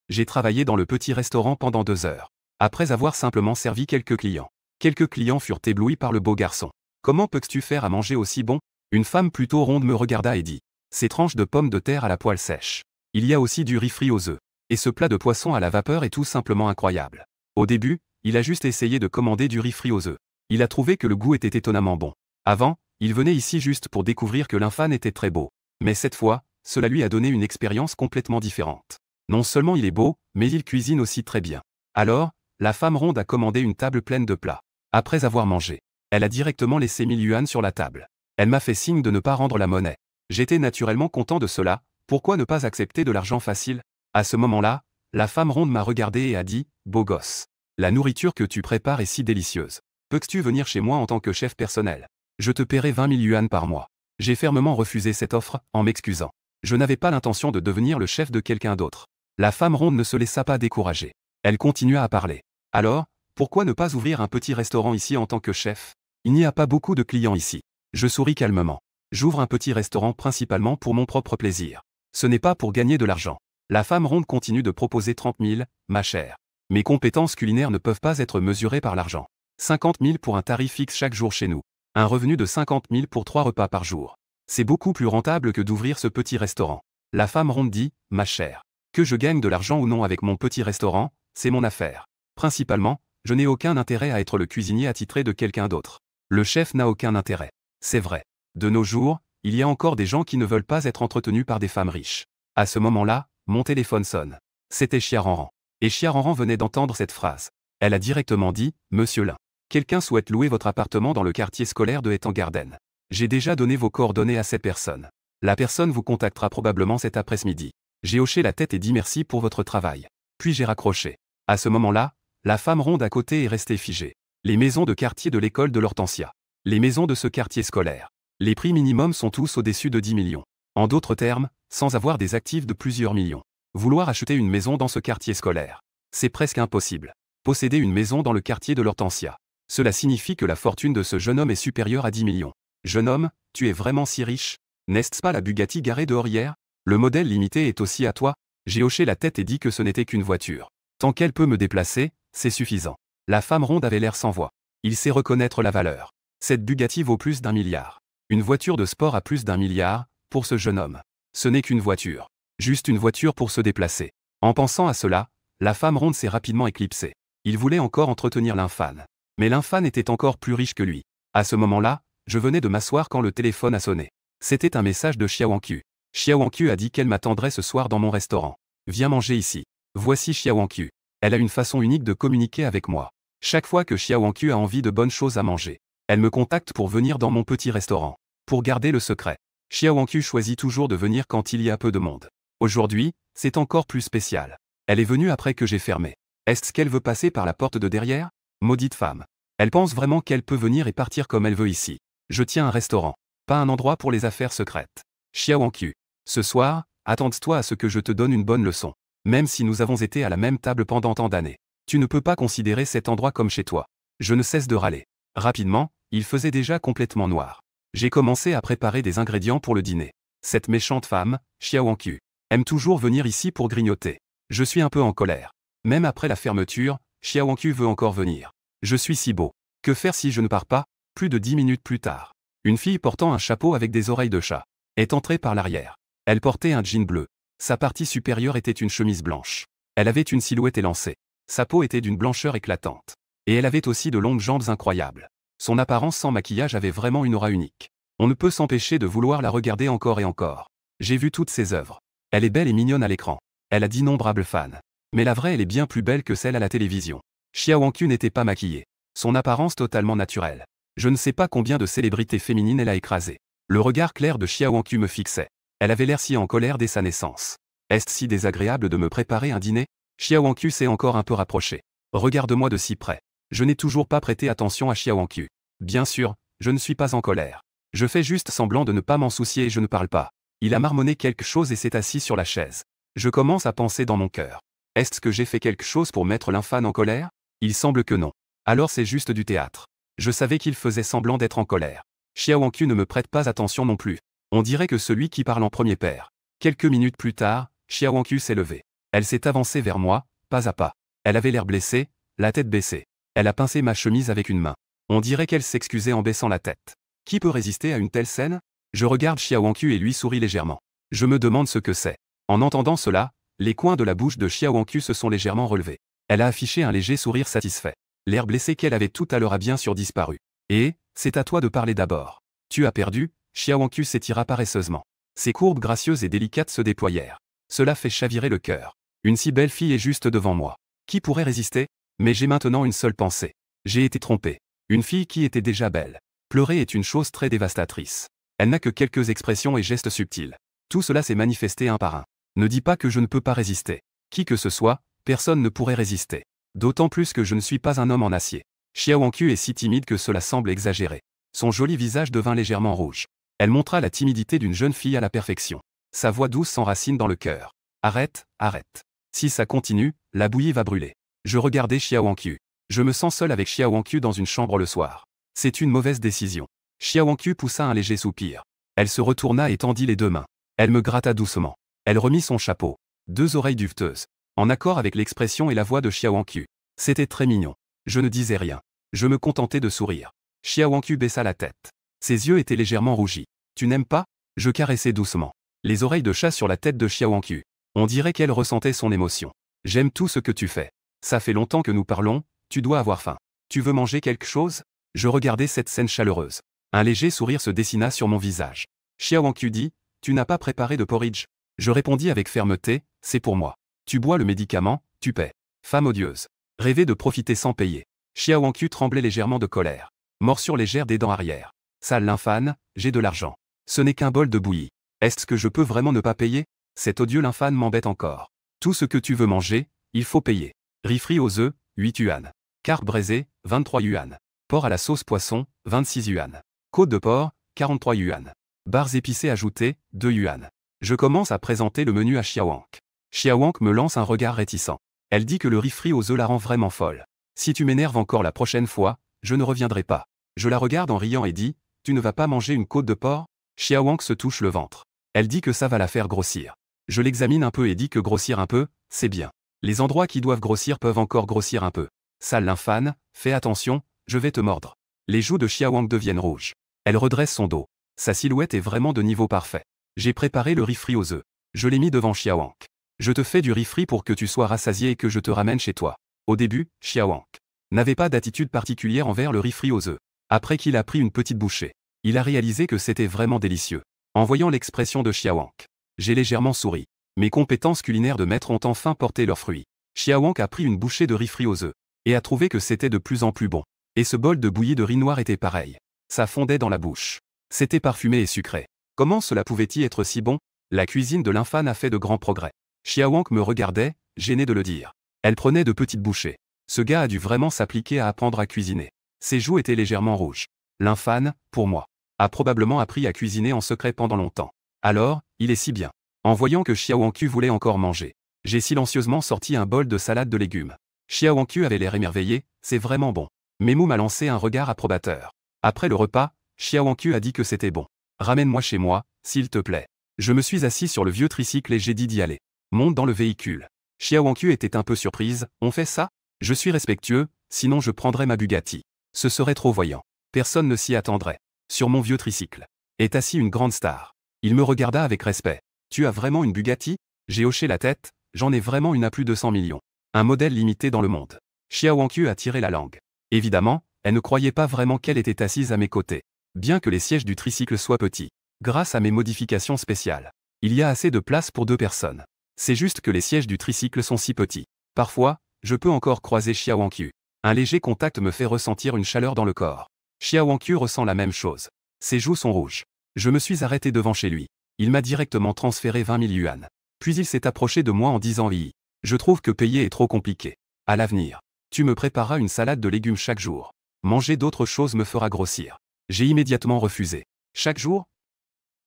Speaker 1: J'ai travaillé dans le petit restaurant pendant 2 heures. Après avoir simplement servi quelques clients. Quelques clients furent éblouis par le beau garçon. Comment peux-tu faire à manger aussi bon? Une femme plutôt ronde me regarda et dit. Ces tranches de pommes de terre à la poêle sèche. Il y a aussi du riz frit aux œufs. Et ce plat de poisson à la vapeur est tout simplement incroyable. Au début, il a juste essayé de commander du riz frit aux œufs. Il a trouvé que le goût était étonnamment bon. Avant, il venait ici juste pour découvrir que l'infâme était très beau. Mais cette fois, cela lui a donné une expérience complètement différente. Non seulement il est beau, mais il cuisine aussi très bien. Alors, la femme ronde a commandé une table pleine de plats. Après avoir mangé, elle a directement laissé 1000 yuan sur la table. Elle m'a fait signe de ne pas rendre la monnaie. J'étais naturellement content de cela, pourquoi ne pas accepter de l'argent facile? À ce moment-là, la femme ronde m'a regardé et a dit, beau gosse. La nourriture que tu prépares est si délicieuse. Peux-tu venir chez moi en tant que chef personnel? Je te paierai 20 000 yuan par mois. J'ai fermement refusé cette offre, en m'excusant. Je n'avais pas l'intention de devenir le chef de quelqu'un d'autre. La femme ronde ne se laissa pas décourager. Elle continua à parler. Alors, pourquoi ne pas ouvrir un petit restaurant ici en tant que chef? Il n'y a pas beaucoup de clients ici. Je souris calmement. J'ouvre un petit restaurant principalement pour mon propre plaisir. Ce n'est pas pour gagner de l'argent. La femme ronde continue de proposer 30 000, ma chère. Mes compétences culinaires ne peuvent pas être mesurées par l'argent. 50 000 pour un tarif fixe chaque jour chez nous. Un revenu de 50 000 pour 3 repas par jour. C'est beaucoup plus rentable que d'ouvrir ce petit restaurant. La femme ronde dit, ma chère. Que je gagne de l'argent ou non avec mon petit restaurant, c'est mon affaire. Principalement, je n'ai aucun intérêt à être le cuisinier attitré de quelqu'un d'autre. Le chef n'a aucun intérêt. C'est vrai. De nos jours, il y a encore des gens qui ne veulent pas être entretenus par des femmes riches. À ce moment-là, mon téléphone sonne. C'était Xia Ranran. Et Xia Ranran venait d'entendre cette phrase. Elle a directement dit, Monsieur Lin. Quelqu'un souhaite louer votre appartement dans le quartier scolaire de Etan Garden. J'ai déjà donné vos coordonnées à cette personne. La personne vous contactera probablement cet après-midi. J'ai hoché la tête et dit merci pour votre travail. Puis j'ai raccroché. À ce moment-là, la femme ronde à côté est restée figée. Les maisons de quartier de l'école de l'Hortensia. Les maisons de ce quartier scolaire. Les prix minimums sont tous au-dessus de 10 millions. En d'autres termes, sans avoir des actifs de plusieurs millions. Vouloir acheter une maison dans ce quartier scolaire. C'est presque impossible. Posséder une maison dans le quartier de l'Hortensia. Cela signifie que la fortune de ce jeune homme est supérieure à 10 millions. Jeune homme, tu es vraiment si riche? N'est-ce pas la Bugatti garée dehors hier? Le modèle limité est aussi à toi? J'ai hoché la tête et dit que ce n'était qu'une voiture. Tant qu'elle peut me déplacer, c'est suffisant. La femme ronde avait l'air sans voix. Il sait reconnaître la valeur. Cette Bugatti vaut plus d'1 milliard. Une voiture de sport à plus d'1 milliard, pour ce jeune homme. Ce n'est qu'une voiture. Juste une voiture pour se déplacer. En pensant à cela, la femme ronde s'est rapidement éclipsée. Il voulait encore entretenir l'infâne. Mais l'infâne était encore plus riche que lui. À ce moment-là, je venais de m'asseoir quand le téléphone a sonné. C'était un message de Xiaowankyu. Xiaowankyu a dit qu'elle m'attendrait ce soir dans mon restaurant. Viens manger ici. Voici Xiaowankyu. Elle a une façon unique de communiquer avec moi. Chaque fois que Xiaowankyu a envie de bonnes choses à manger, elle me contacte pour venir dans mon petit restaurant. Pour garder le secret, Xiaowankyu choisit toujours de venir quand il y a peu de monde. Aujourd'hui, c'est encore plus spécial. Elle est venue après que j'ai fermé. Est-ce qu'elle veut passer par la porte de derrière? Maudite femme. Elle pense vraiment qu'elle peut venir et partir comme elle veut ici. Je tiens un restaurant, pas un endroit pour les affaires secrètes. Xiaowankyu. Ce soir, attends-toi à ce que je te donne une bonne leçon. Même si nous avons été à la même table pendant tant d'années. Tu ne peux pas considérer cet endroit comme chez toi. Je ne cesse de râler. Rapidement, il faisait déjà complètement noir. J'ai commencé à préparer des ingrédients pour le dîner. Cette méchante femme, Xiaowankyu, aime toujours venir ici pour grignoter. Je suis un peu en colère. Même après la fermeture, Xiaowankyu veut encore venir. Je suis si beau. Que faire si je ne pars pas? Plus de 10 minutes plus tard. Une fille portant un chapeau avec des oreilles de chat est entrée par l'arrière. Elle portait un jean bleu. Sa partie supérieure était une chemise blanche. Elle avait une silhouette élancée. Sa peau était d'une blancheur éclatante. Et elle avait aussi de longues jambes incroyables. Son apparence sans maquillage avait vraiment une aura unique. On ne peut s'empêcher de vouloir la regarder encore et encore. J'ai vu toutes ses œuvres. Elle est belle et mignonne à l'écran. Elle a d'innombrables fans. Mais la vraie elle est bien plus belle que celle à la télévision. Xiaowankyu n'était pas maquillée. Son apparence totalement naturelle. Je ne sais pas combien de célébrités féminines elle a écrasées. Le regard clair de Xiaowankyu me fixait. Elle avait l'air si en colère dès sa naissance. Est-ce si désagréable de me préparer un dîner? Xiaowankyu s'est encore un peu rapproché. Regarde-moi de si près. Je n'ai toujours pas prêté attention à Xiaowankyu. Bien sûr, je ne suis pas en colère. Je fais juste semblant de ne pas m'en soucier et je ne parle pas. Il a marmonné quelque chose et s'est assis sur la chaise. Je commence à penser dans mon cœur. Est-ce que j'ai fait quelque chose pour mettre l'infâne en colère? Il semble que non. Alors c'est juste du théâtre. Je savais qu'il faisait semblant d'être en colère. Xiaowankyu ne me prête pas attention non plus. On dirait que celui qui parle en premier perd. Quelques minutes plus tard, Xiaowankyu s'est levée. Elle s'est avancée vers moi, pas à pas. Elle avait l'air blessée, la tête baissée. Elle a pincé ma chemise avec une main. On dirait qu'elle s'excusait en baissant la tête. Qui peut résister à une telle scène? Je regarde Xiaowankyu et lui souris légèrement. Je me demande ce que c'est. En entendant cela, les coins de la bouche de Xiaowankyu se sont légèrement relevés. Elle a affiché un léger sourire satisfait. L'air blessé qu'elle avait tout à l'heure a bien sûr disparu. Et, c'est à toi de parler d'abord. Tu as perdu? Xiaowankyu s'étira paresseusement. Ses courbes gracieuses et délicates se déployèrent. Cela fait chavirer le cœur. Une si belle fille est juste devant moi. Qui pourrait résister? Mais j'ai maintenant une seule pensée. J'ai été trompé. Une fille qui était déjà belle. Pleurer est une chose très dévastatrice. Elle n'a que quelques expressions et gestes subtils. Tout cela s'est manifesté un par un. Ne dis pas que je ne peux pas résister. Qui que ce soit, personne ne pourrait résister. D'autant plus que je ne suis pas un homme en acier. Xiaowankyu est si timide que cela semble exagéré. Son joli visage devint légèrement rouge. Elle montra la timidité d'une jeune fille à la perfection. Sa voix douce s'enracine dans le cœur. Arrête, arrête. Si ça continue, la bouillie va brûler. Je regardais Xiaowankyu. Je me sens seul avec Xiaowankyu dans une chambre le soir. C'est une mauvaise décision. Xiaowankyu poussa un léger soupir. Elle se retourna et tendit les deux mains. Elle me gratta doucement. Elle remit son chapeau. Deux oreilles duveteuses. En accord avec l'expression et la voix de Xiaowankyu. C'était très mignon. Je ne disais rien. Je me contentais de sourire. Xiaowankyu baissa la tête. Ses yeux étaient légèrement rougis. Tu n'aimes pas? Je caressai doucement les oreilles de chat sur la tête de Xiaowankyu. On dirait qu'elle ressentait son émotion. J'aime tout ce que tu fais. Ça fait longtemps que nous parlons, tu dois avoir faim. Tu veux manger quelque chose? Je regardais cette scène chaleureuse. Un léger sourire se dessina sur mon visage. Xiaowankyu dit, tu n'as pas préparé de porridge? Je répondis avec fermeté, c'est pour moi. Tu bois le médicament, tu paies. Femme odieuse. Rêver de profiter sans payer. Xiaowankyu tremblait légèrement de colère. Morsure légère des dents arrière. Sale l'infâne, j'ai de l'argent. Ce n'est qu'un bol de bouillie. Est-ce que je peux vraiment ne pas payer? Cet odieux l'infâne m'embête encore. Tout ce que tu veux manger, il faut payer. Riz frit aux œufs, 8 yuan. Carpe braisée, 23 yuan. Porc à la sauce poisson, 26 yuan. Côte de porc, 43 yuan. Barres épicées ajoutées, 2 yuan. Je commence à présenter le menu à Xiaowank. Xiaowank me lance un regard réticent. Elle dit que le riz frit aux œufs la rend vraiment folle. Si tu m'énerves encore la prochaine fois, je ne reviendrai pas. Je la regarde en riant et dis, tu ne vas pas manger une côte de porc? Xiaowank se touche le ventre. Elle dit que ça va la faire grossir. Je l'examine un peu et dis que grossir un peu, c'est bien. Les endroits qui doivent grossir peuvent encore grossir un peu. Sale lymphane, fais attention, je vais te mordre. Les joues de Xiaowang deviennent rouges. Elle redresse son dos. Sa silhouette est vraiment de niveau parfait. J'ai préparé le riz frit aux œufs. Je l'ai mis devant Xiaowang. Je te fais du riz frit pour que tu sois rassasié et que je te ramène chez toi. Au début, Xiaowang n'avait pas d'attitude particulière envers le riz frit aux œufs. Après qu'il a pris une petite bouchée, il a réalisé que c'était vraiment délicieux. En voyant l'expression de Xiaowang, j'ai légèrement souri. Mes compétences culinaires de maître ont enfin porté leurs fruits. Xiaowang a pris une bouchée de riz frit aux œufs et a trouvé que c'était de plus en plus bon. Et ce bol de bouillie de riz noir était pareil. Ça fondait dans la bouche. C'était parfumé et sucré. Comment cela pouvait-il être si bon? La cuisine de l'infâme a fait de grands progrès. Xiaowang me regardait, gêné de le dire. Elle prenait de petites bouchées. Ce gars a dû vraiment s'appliquer à apprendre à cuisiner. Ses joues étaient légèrement rouges. L'infâme, pour moi, a probablement appris à cuisiner en secret pendant longtemps. Alors, il est si bien. En voyant que Xiaowang voulait encore manger, j'ai silencieusement sorti un bol de salade de légumes. Xiaowang avait l'air émerveillé, c'est vraiment bon. Memu m'a lancé un regard approbateur. Après le repas, Xiaowang a dit que c'était bon. Ramène-moi chez moi, s'il te plaît. Je me suis assis sur le vieux tricycle et j'ai dit d'y aller. Monte dans le véhicule. Xiaowang était un peu surprise, on fait ça? Je suis respectueux, sinon je prendrais ma Bugatti. Ce serait trop voyant. Personne ne s'y attendrait. Sur mon vieux tricycle est assis une grande star. Il me regarda avec respect. Tu as vraiment une Bugatti? J'ai hoché la tête, j'en ai vraiment une à plus de 100 millions. Un modèle limité dans le monde. Xiaowang a tiré la langue. Évidemment, elle ne croyait pas vraiment qu'elle était assise à mes côtés. Bien que les sièges du tricycle soient petits. Grâce à mes modifications spéciales, il y a assez de place pour 2 personnes. C'est juste que les sièges du tricycle sont si petits. Parfois, je peux encore croiser Xiaowang. Un léger contact me fait ressentir une chaleur dans le corps. Xiaowang ressent la même chose. Ses joues sont rouges. Je me suis arrêté devant chez lui. Il m'a directement transféré 20 000 yuan. Puis il s'est approché de moi en disant « Oui, je trouve que payer est trop compliqué. À l'avenir, tu me prépareras une salade de légumes chaque jour. Manger d'autres choses me fera grossir. » J'ai immédiatement refusé. Chaque jour?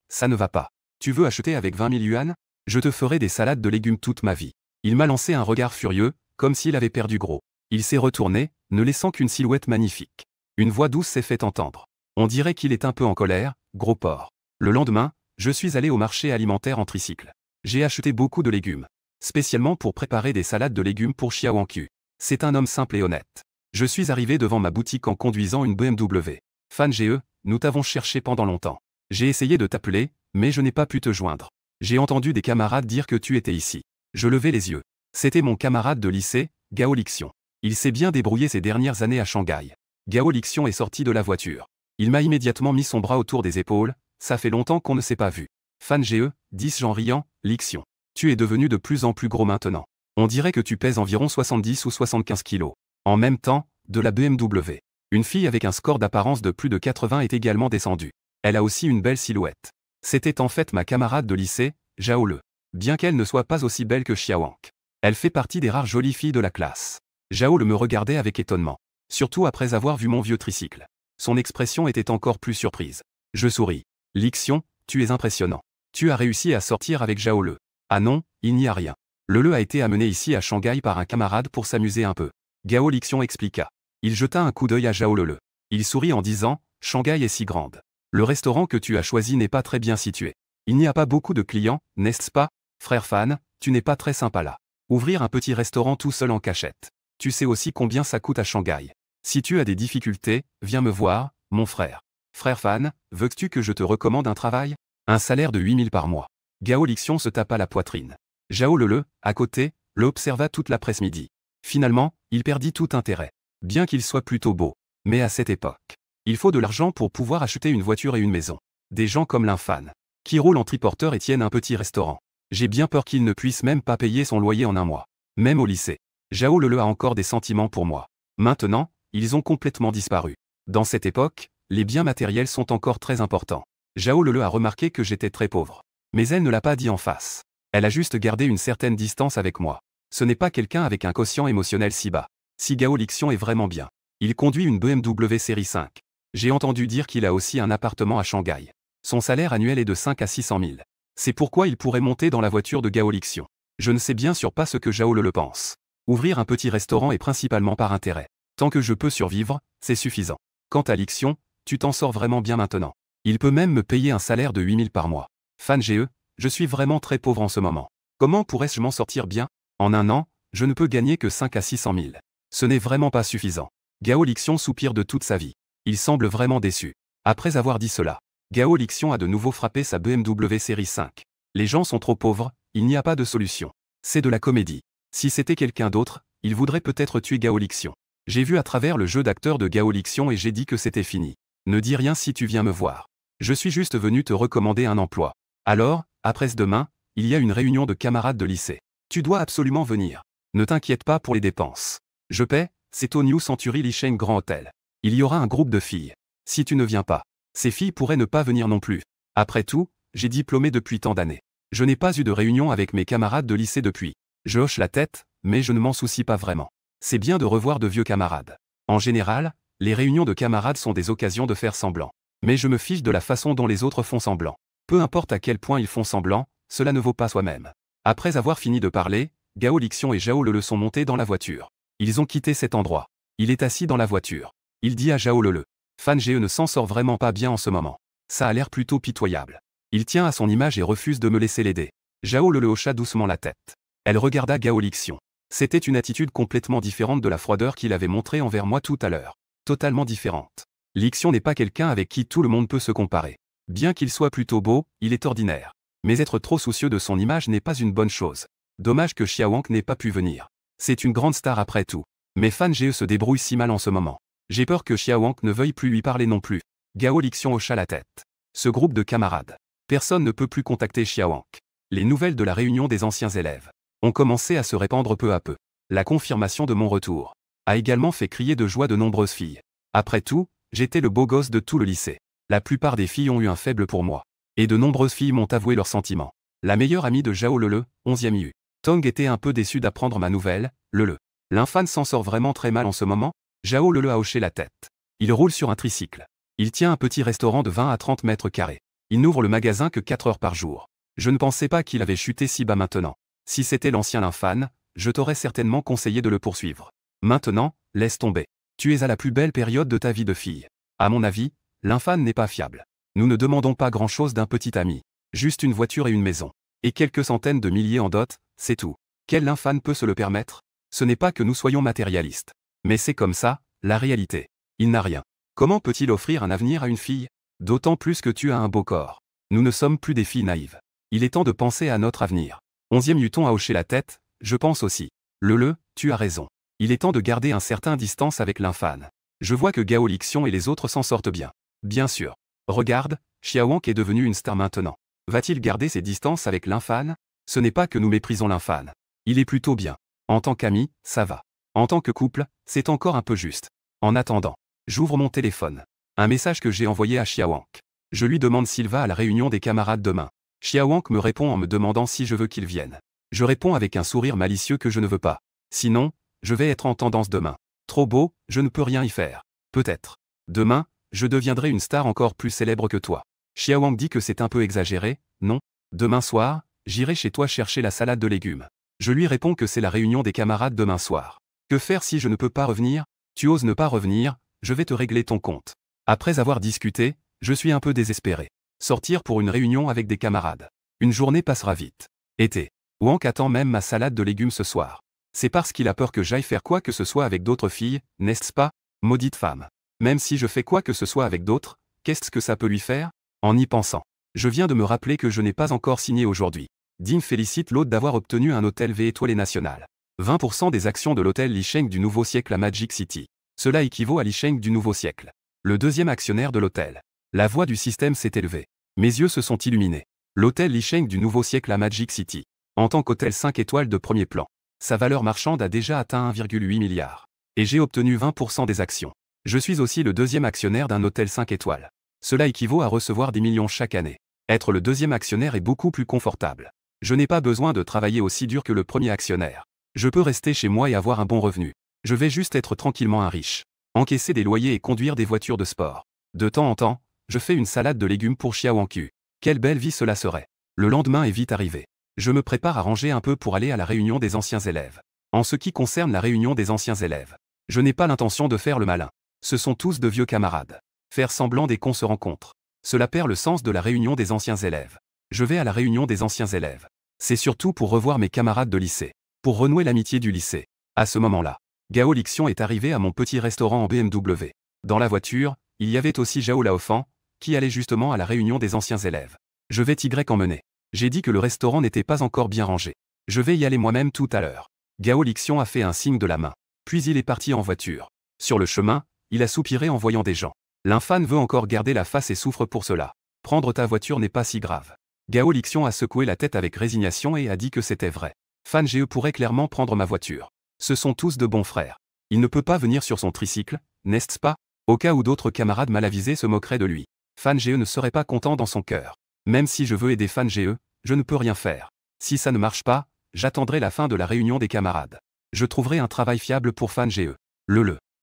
Speaker 1: Ça ne va pas. Tu veux acheter avec 20 000 yuan? Je te ferai des salades de légumes toute ma vie. Il m'a lancé un regard furieux, comme s'il avait perdu gros. Il s'est retourné, ne laissant qu'une silhouette magnifique. Une voix douce s'est fait entendre. On dirait qu'il est un peu en colère, gros porc. Le lendemain, je suis allé au marché alimentaire en tricycle. J'ai acheté beaucoup de légumes. Spécialement pour préparer des salades de légumes pour Xiaowang. C'est un homme simple et honnête. Je suis arrivé devant ma boutique en conduisant une BMW. Fan GE, nous t'avons cherché pendant longtemps. J'ai essayé de t'appeler, mais je n'ai pas pu te joindre. J'ai entendu des camarades dire que tu étais ici. Je levai les yeux. C'était mon camarade de lycée, Gao Lixion. Il s'est bien débrouillé ces dernières années à Shanghai. Gao Lixion est sorti de la voiture. Il m'a immédiatement mis son bras autour des épaules, ça fait longtemps qu'on ne s'est pas vu. Fan GE, dis-je en riant, Lixion. Tu es devenu de plus en plus gros maintenant. On dirait que tu pèses environ 70 ou 75 kilos. En même temps, de la BMW. Une fille avec un score d'apparence de plus de 80 est également descendue. Elle a aussi une belle silhouette. C'était en fait ma camarade de lycée, Zhao Le. Bien qu'elle ne soit pas aussi belle que Xiaowang. Elle fait partie des rares jolies filles de la classe. Zhao Le me regardait avec étonnement. Surtout après avoir vu mon vieux tricycle. Son expression était encore plus surprise. Je souris. Lixion, tu es impressionnant. Tu as réussi à sortir avec Zhao Le. Ah non, il n'y a rien. Le a été amené ici à Shanghai par un camarade pour s'amuser un peu. Gao Lixion expliqua. Il jeta un coup d'œil à Zhao Le. Il sourit en disant, Shanghai est si grande. Le restaurant que tu as choisi n'est pas très bien situé. Il n'y a pas beaucoup de clients, n'est-ce pas? Frère Fan, tu n'es pas très sympa là. Ouvrir un petit restaurant tout seul en cachette. Tu sais aussi combien ça coûte à Shanghai. Si tu as des difficultés, viens me voir, mon frère. Frère Fan, veux-tu que je te recommande un travail? Un salaire de 8 000 par mois. Gao Lixion se tapa la poitrine. Zhao Le, à côté, l'observa toute l'après-midi. Finalement, il perdit tout intérêt. Bien qu'il soit plutôt beau. Mais à cette époque, il faut de l'argent pour pouvoir acheter une voiture et une maison. Des gens comme l'infâme, qui roulent en triporteur et tiennent un petit restaurant. J'ai bien peur qu'il ne puisse même pas payer son loyer en un mois. Même au lycée. Zhao Le a encore des sentiments pour moi. Maintenant, ils ont complètement disparu. Dans cette époque, les biens matériels sont encore très importants. Zhao Le a remarqué que j'étais très pauvre. Mais elle ne l'a pas dit en face. Elle a juste gardé une certaine distance avec moi. Ce n'est pas quelqu'un avec un quotient émotionnel si bas. Si Gao Lixion est vraiment bien. Il conduit une BMW série 5. J'ai entendu dire qu'il a aussi un appartement à Shanghai. Son salaire annuel est de 5 à 600 000. C'est pourquoi il pourrait monter dans la voiture de Gao Lixion. Je ne sais bien sûr pas ce que Zhao Le pense. Ouvrir un petit restaurant est principalement par intérêt. Tant que je peux survivre, c'est suffisant. Quant à Lixion, tu t'en sors vraiment bien maintenant. Il peut même me payer un salaire de 8 000 par mois. Fan GE, je suis vraiment très pauvre en ce moment. Comment pourrais-je m'en sortir bien? En un an, je ne peux gagner que 5 à 600 000. Ce n'est vraiment pas suffisant. Gao Lixion soupire de toute sa vie. Il semble vraiment déçu. Après avoir dit cela, Gao Lixion a de nouveau frappé sa BMW série 5. Les gens sont trop pauvres, il n'y a pas de solution. C'est de la comédie. Si c'était quelqu'un d'autre, il voudrait peut-être tuer Gao Lixion. J'ai vu à travers le jeu d'acteur de Gao Lixion et j'ai dit que c'était fini. Ne dis rien si tu viens me voir. Je suis juste venu te recommander un emploi. Alors, après-demain, il y a une réunion de camarades de lycée. Tu dois absolument venir. Ne t'inquiète pas pour les dépenses. Je paie, c'est au New Century Lisheng Grand Hotel. Il y aura un groupe de filles. Si tu ne viens pas, ces filles pourraient ne pas venir non plus. Après tout, j'ai diplômé depuis tant d'années. Je n'ai pas eu de réunion avec mes camarades de lycée depuis. Je hoche la tête, mais je ne m'en soucie pas vraiment. C'est bien de revoir de vieux camarades. En général, les réunions de camarades sont des occasions de faire semblant. Mais je me fiche de la façon dont les autres font semblant. Peu importe à quel point ils font semblant, cela ne vaut pas soi-même. Après avoir fini de parler, Gao Lixion et Zhao Lele sont montés dans la voiture. Ils ont quitté cet endroit. Il est assis dans la voiture. Il dit à Zhao Lele. Fan Ge ne s'en sort vraiment pas bien en ce moment. Ça a l'air plutôt pitoyable. Il tient à son image et refuse de me laisser l'aider. Zhao Lele hocha doucement la tête. Elle regarda Gao Lixion. C'était une attitude complètement différente de la froideur qu'il avait montrée envers moi tout à l'heure. Totalement différente. Lixion n'est pas quelqu'un avec qui tout le monde peut se comparer. Bien qu'il soit plutôt beau, il est ordinaire. Mais être trop soucieux de son image n'est pas une bonne chose. Dommage que Xiaowang n'ait pas pu venir. C'est une grande star après tout. Mais Fan Ge se débrouille si mal en ce moment. J'ai peur que Xiaowang ne veuille plus lui parler non plus. Gao Lixion hocha la tête. Ce groupe de camarades. Personne ne peut plus contacter Xiaowang. Les nouvelles de la réunion des anciens élèves ont commencé à se répandre peu à peu. La confirmation de mon retour a également fait crier de joie de nombreuses filles. Après tout, j'étais le beau gosse de tout le lycée. La plupart des filles ont eu un faible pour moi. Et de nombreuses filles m'ont avoué leurs sentiments. La meilleure amie de Zhao Lele, 11e U. Tong était un peu déçu d'apprendre ma nouvelle, Lele. L'infâme s'en sort vraiment très mal en ce moment. Zhao Lele a hoché la tête. Il roule sur un tricycle. Il tient un petit restaurant de 20 à 30 mètres carrés. Il n'ouvre le magasin que 4 heures par jour. Je ne pensais pas qu'il avait chuté si bas maintenant. Si c'était l'ancien Linfan, je t'aurais certainement conseillé de le poursuivre. Maintenant, laisse tomber. Tu es à la plus belle période de ta vie de fille. À mon avis, Linfan n'est pas fiable. Nous ne demandons pas grand-chose d'un petit ami. Juste une voiture et une maison. Et quelques centaines de milliers en dot, c'est tout. Quel Linfan peut se le permettre? Ce n'est pas que nous soyons matérialistes. Mais c'est comme ça, la réalité. Il n'a rien. Comment peut-il offrir un avenir à une fille? D'autant plus que tu as un beau corps. Nous ne sommes plus des filles naïves. Il est temps de penser à notre avenir. 11e Yuton a hoché la tête, je pense aussi. Lele, tu as raison. Il est temps de garder un certain distance avec Linfan. Je vois que Gao Lixion et les autres s'en sortent bien. Bien sûr. Regarde, Xiaowang est devenu une star maintenant. Va-t-il garder ses distances avec Linfan? Ce n'est pas que nous méprisons Linfan. Il est plutôt bien. En tant qu'ami, ça va. En tant que couple, c'est encore un peu juste. En attendant, j'ouvre mon téléphone. Un message que j'ai envoyé à Xiaowang. Je lui demande s'il va à la réunion des camarades demain. Xiaowang me répond en me demandant si je veux qu'il vienne. Je réponds avec un sourire malicieux que je ne veux pas. Sinon, je vais être en tendance demain. Trop beau, je ne peux rien y faire. Peut-être. Demain, je deviendrai une star encore plus célèbre que toi. Xiaowang dit que c'est un peu exagéré, non? Demain soir, j'irai chez toi chercher la salade de légumes. Je lui réponds que c'est la réunion des camarades demain soir. Que faire si je ne peux pas revenir? Tu oses ne pas revenir, je vais te régler ton compte. Après avoir discuté, je suis un peu désespéré. Sortir pour une réunion avec des camarades. Une journée passera vite. Été. Wang attend même ma salade de légumes ce soir. C'est parce qu'il a peur que j'aille faire quoi que ce soit avec d'autres filles, n'est-ce pas? Maudite femme. Même si je fais quoi que ce soit avec d'autres, qu'est-ce que ça peut lui faire? En y pensant. Je viens de me rappeler que je n'ai pas encore signé aujourd'hui. Dim félicite l'hôte d'avoir obtenu un hôtel V étoilé national. 20% des actions de l'hôtel Lisheng du Nouveau Siècle à Magic City. Cela équivaut à Lisheng du Nouveau Siècle. Le deuxième actionnaire de l'hôtel. La voix du système s'est élevée. Mes yeux se sont illuminés. L'hôtel Lisheng du Nouveau Siècle à Magic City. En tant qu'hôtel 5 étoiles de premier plan. Sa valeur marchande a déjà atteint 1,8 milliard. Et j'ai obtenu 20% des actions. Je suis aussi le deuxième actionnaire d'un hôtel 5 étoiles. Cela équivaut à recevoir des millions chaque année. Être le deuxième actionnaire est beaucoup plus confortable. Je n'ai pas besoin de travailler aussi dur que le premier actionnaire. Je peux rester chez moi et avoir un bon revenu. Je vais juste être tranquillement un riche. Encaisser des loyers et conduire des voitures de sport. De temps en temps, je fais une salade de légumes pour Xiaowang. Quelle belle vie cela serait. Le lendemain est vite arrivé. Je me prépare à ranger un peu pour aller à la réunion des anciens élèves. En ce qui concerne la réunion des anciens élèves, je n'ai pas l'intention de faire le malin. Ce sont tous de vieux camarades. Faire semblant des cons se rencontrent. Cela perd le sens de la réunion des anciens élèves. Je vais à la réunion des anciens élèves. C'est surtout pour revoir mes camarades de lycée. Pour renouer l'amitié du lycée. À ce moment-là, Gao Lixion est arrivé à mon petit restaurant en BMW. Dans la voiture, il y avait aussi Zhao Laofan, qui allait justement à la réunion des anciens élèves. Je vais Y emmener. J'ai dit que le restaurant n'était pas encore bien rangé. Je vais y aller moi-même tout à l'heure. Gao Lixion a fait un signe de la main. Puis il est parti en voiture. Sur le chemin, il a soupiré en voyant des gens. L'infâne veut encore garder la face et souffre pour cela. Prendre ta voiture n'est pas si grave. Gao Lixion a secoué la tête avec résignation et a dit que c'était vrai. Fan Ge pourrait clairement prendre ma voiture. Ce sont tous de bons frères. Il ne peut pas venir sur son tricycle, n'est-ce pas? Au cas où d'autres camarades mal avisés se moqueraient de lui. Fan Ge ne serait pas content dans son cœur. Même si je veux aider Fan Ge, je ne peux rien faire. Si ça ne marche pas, j'attendrai la fin de la réunion des camarades. Je trouverai un travail fiable pour Fan Ge.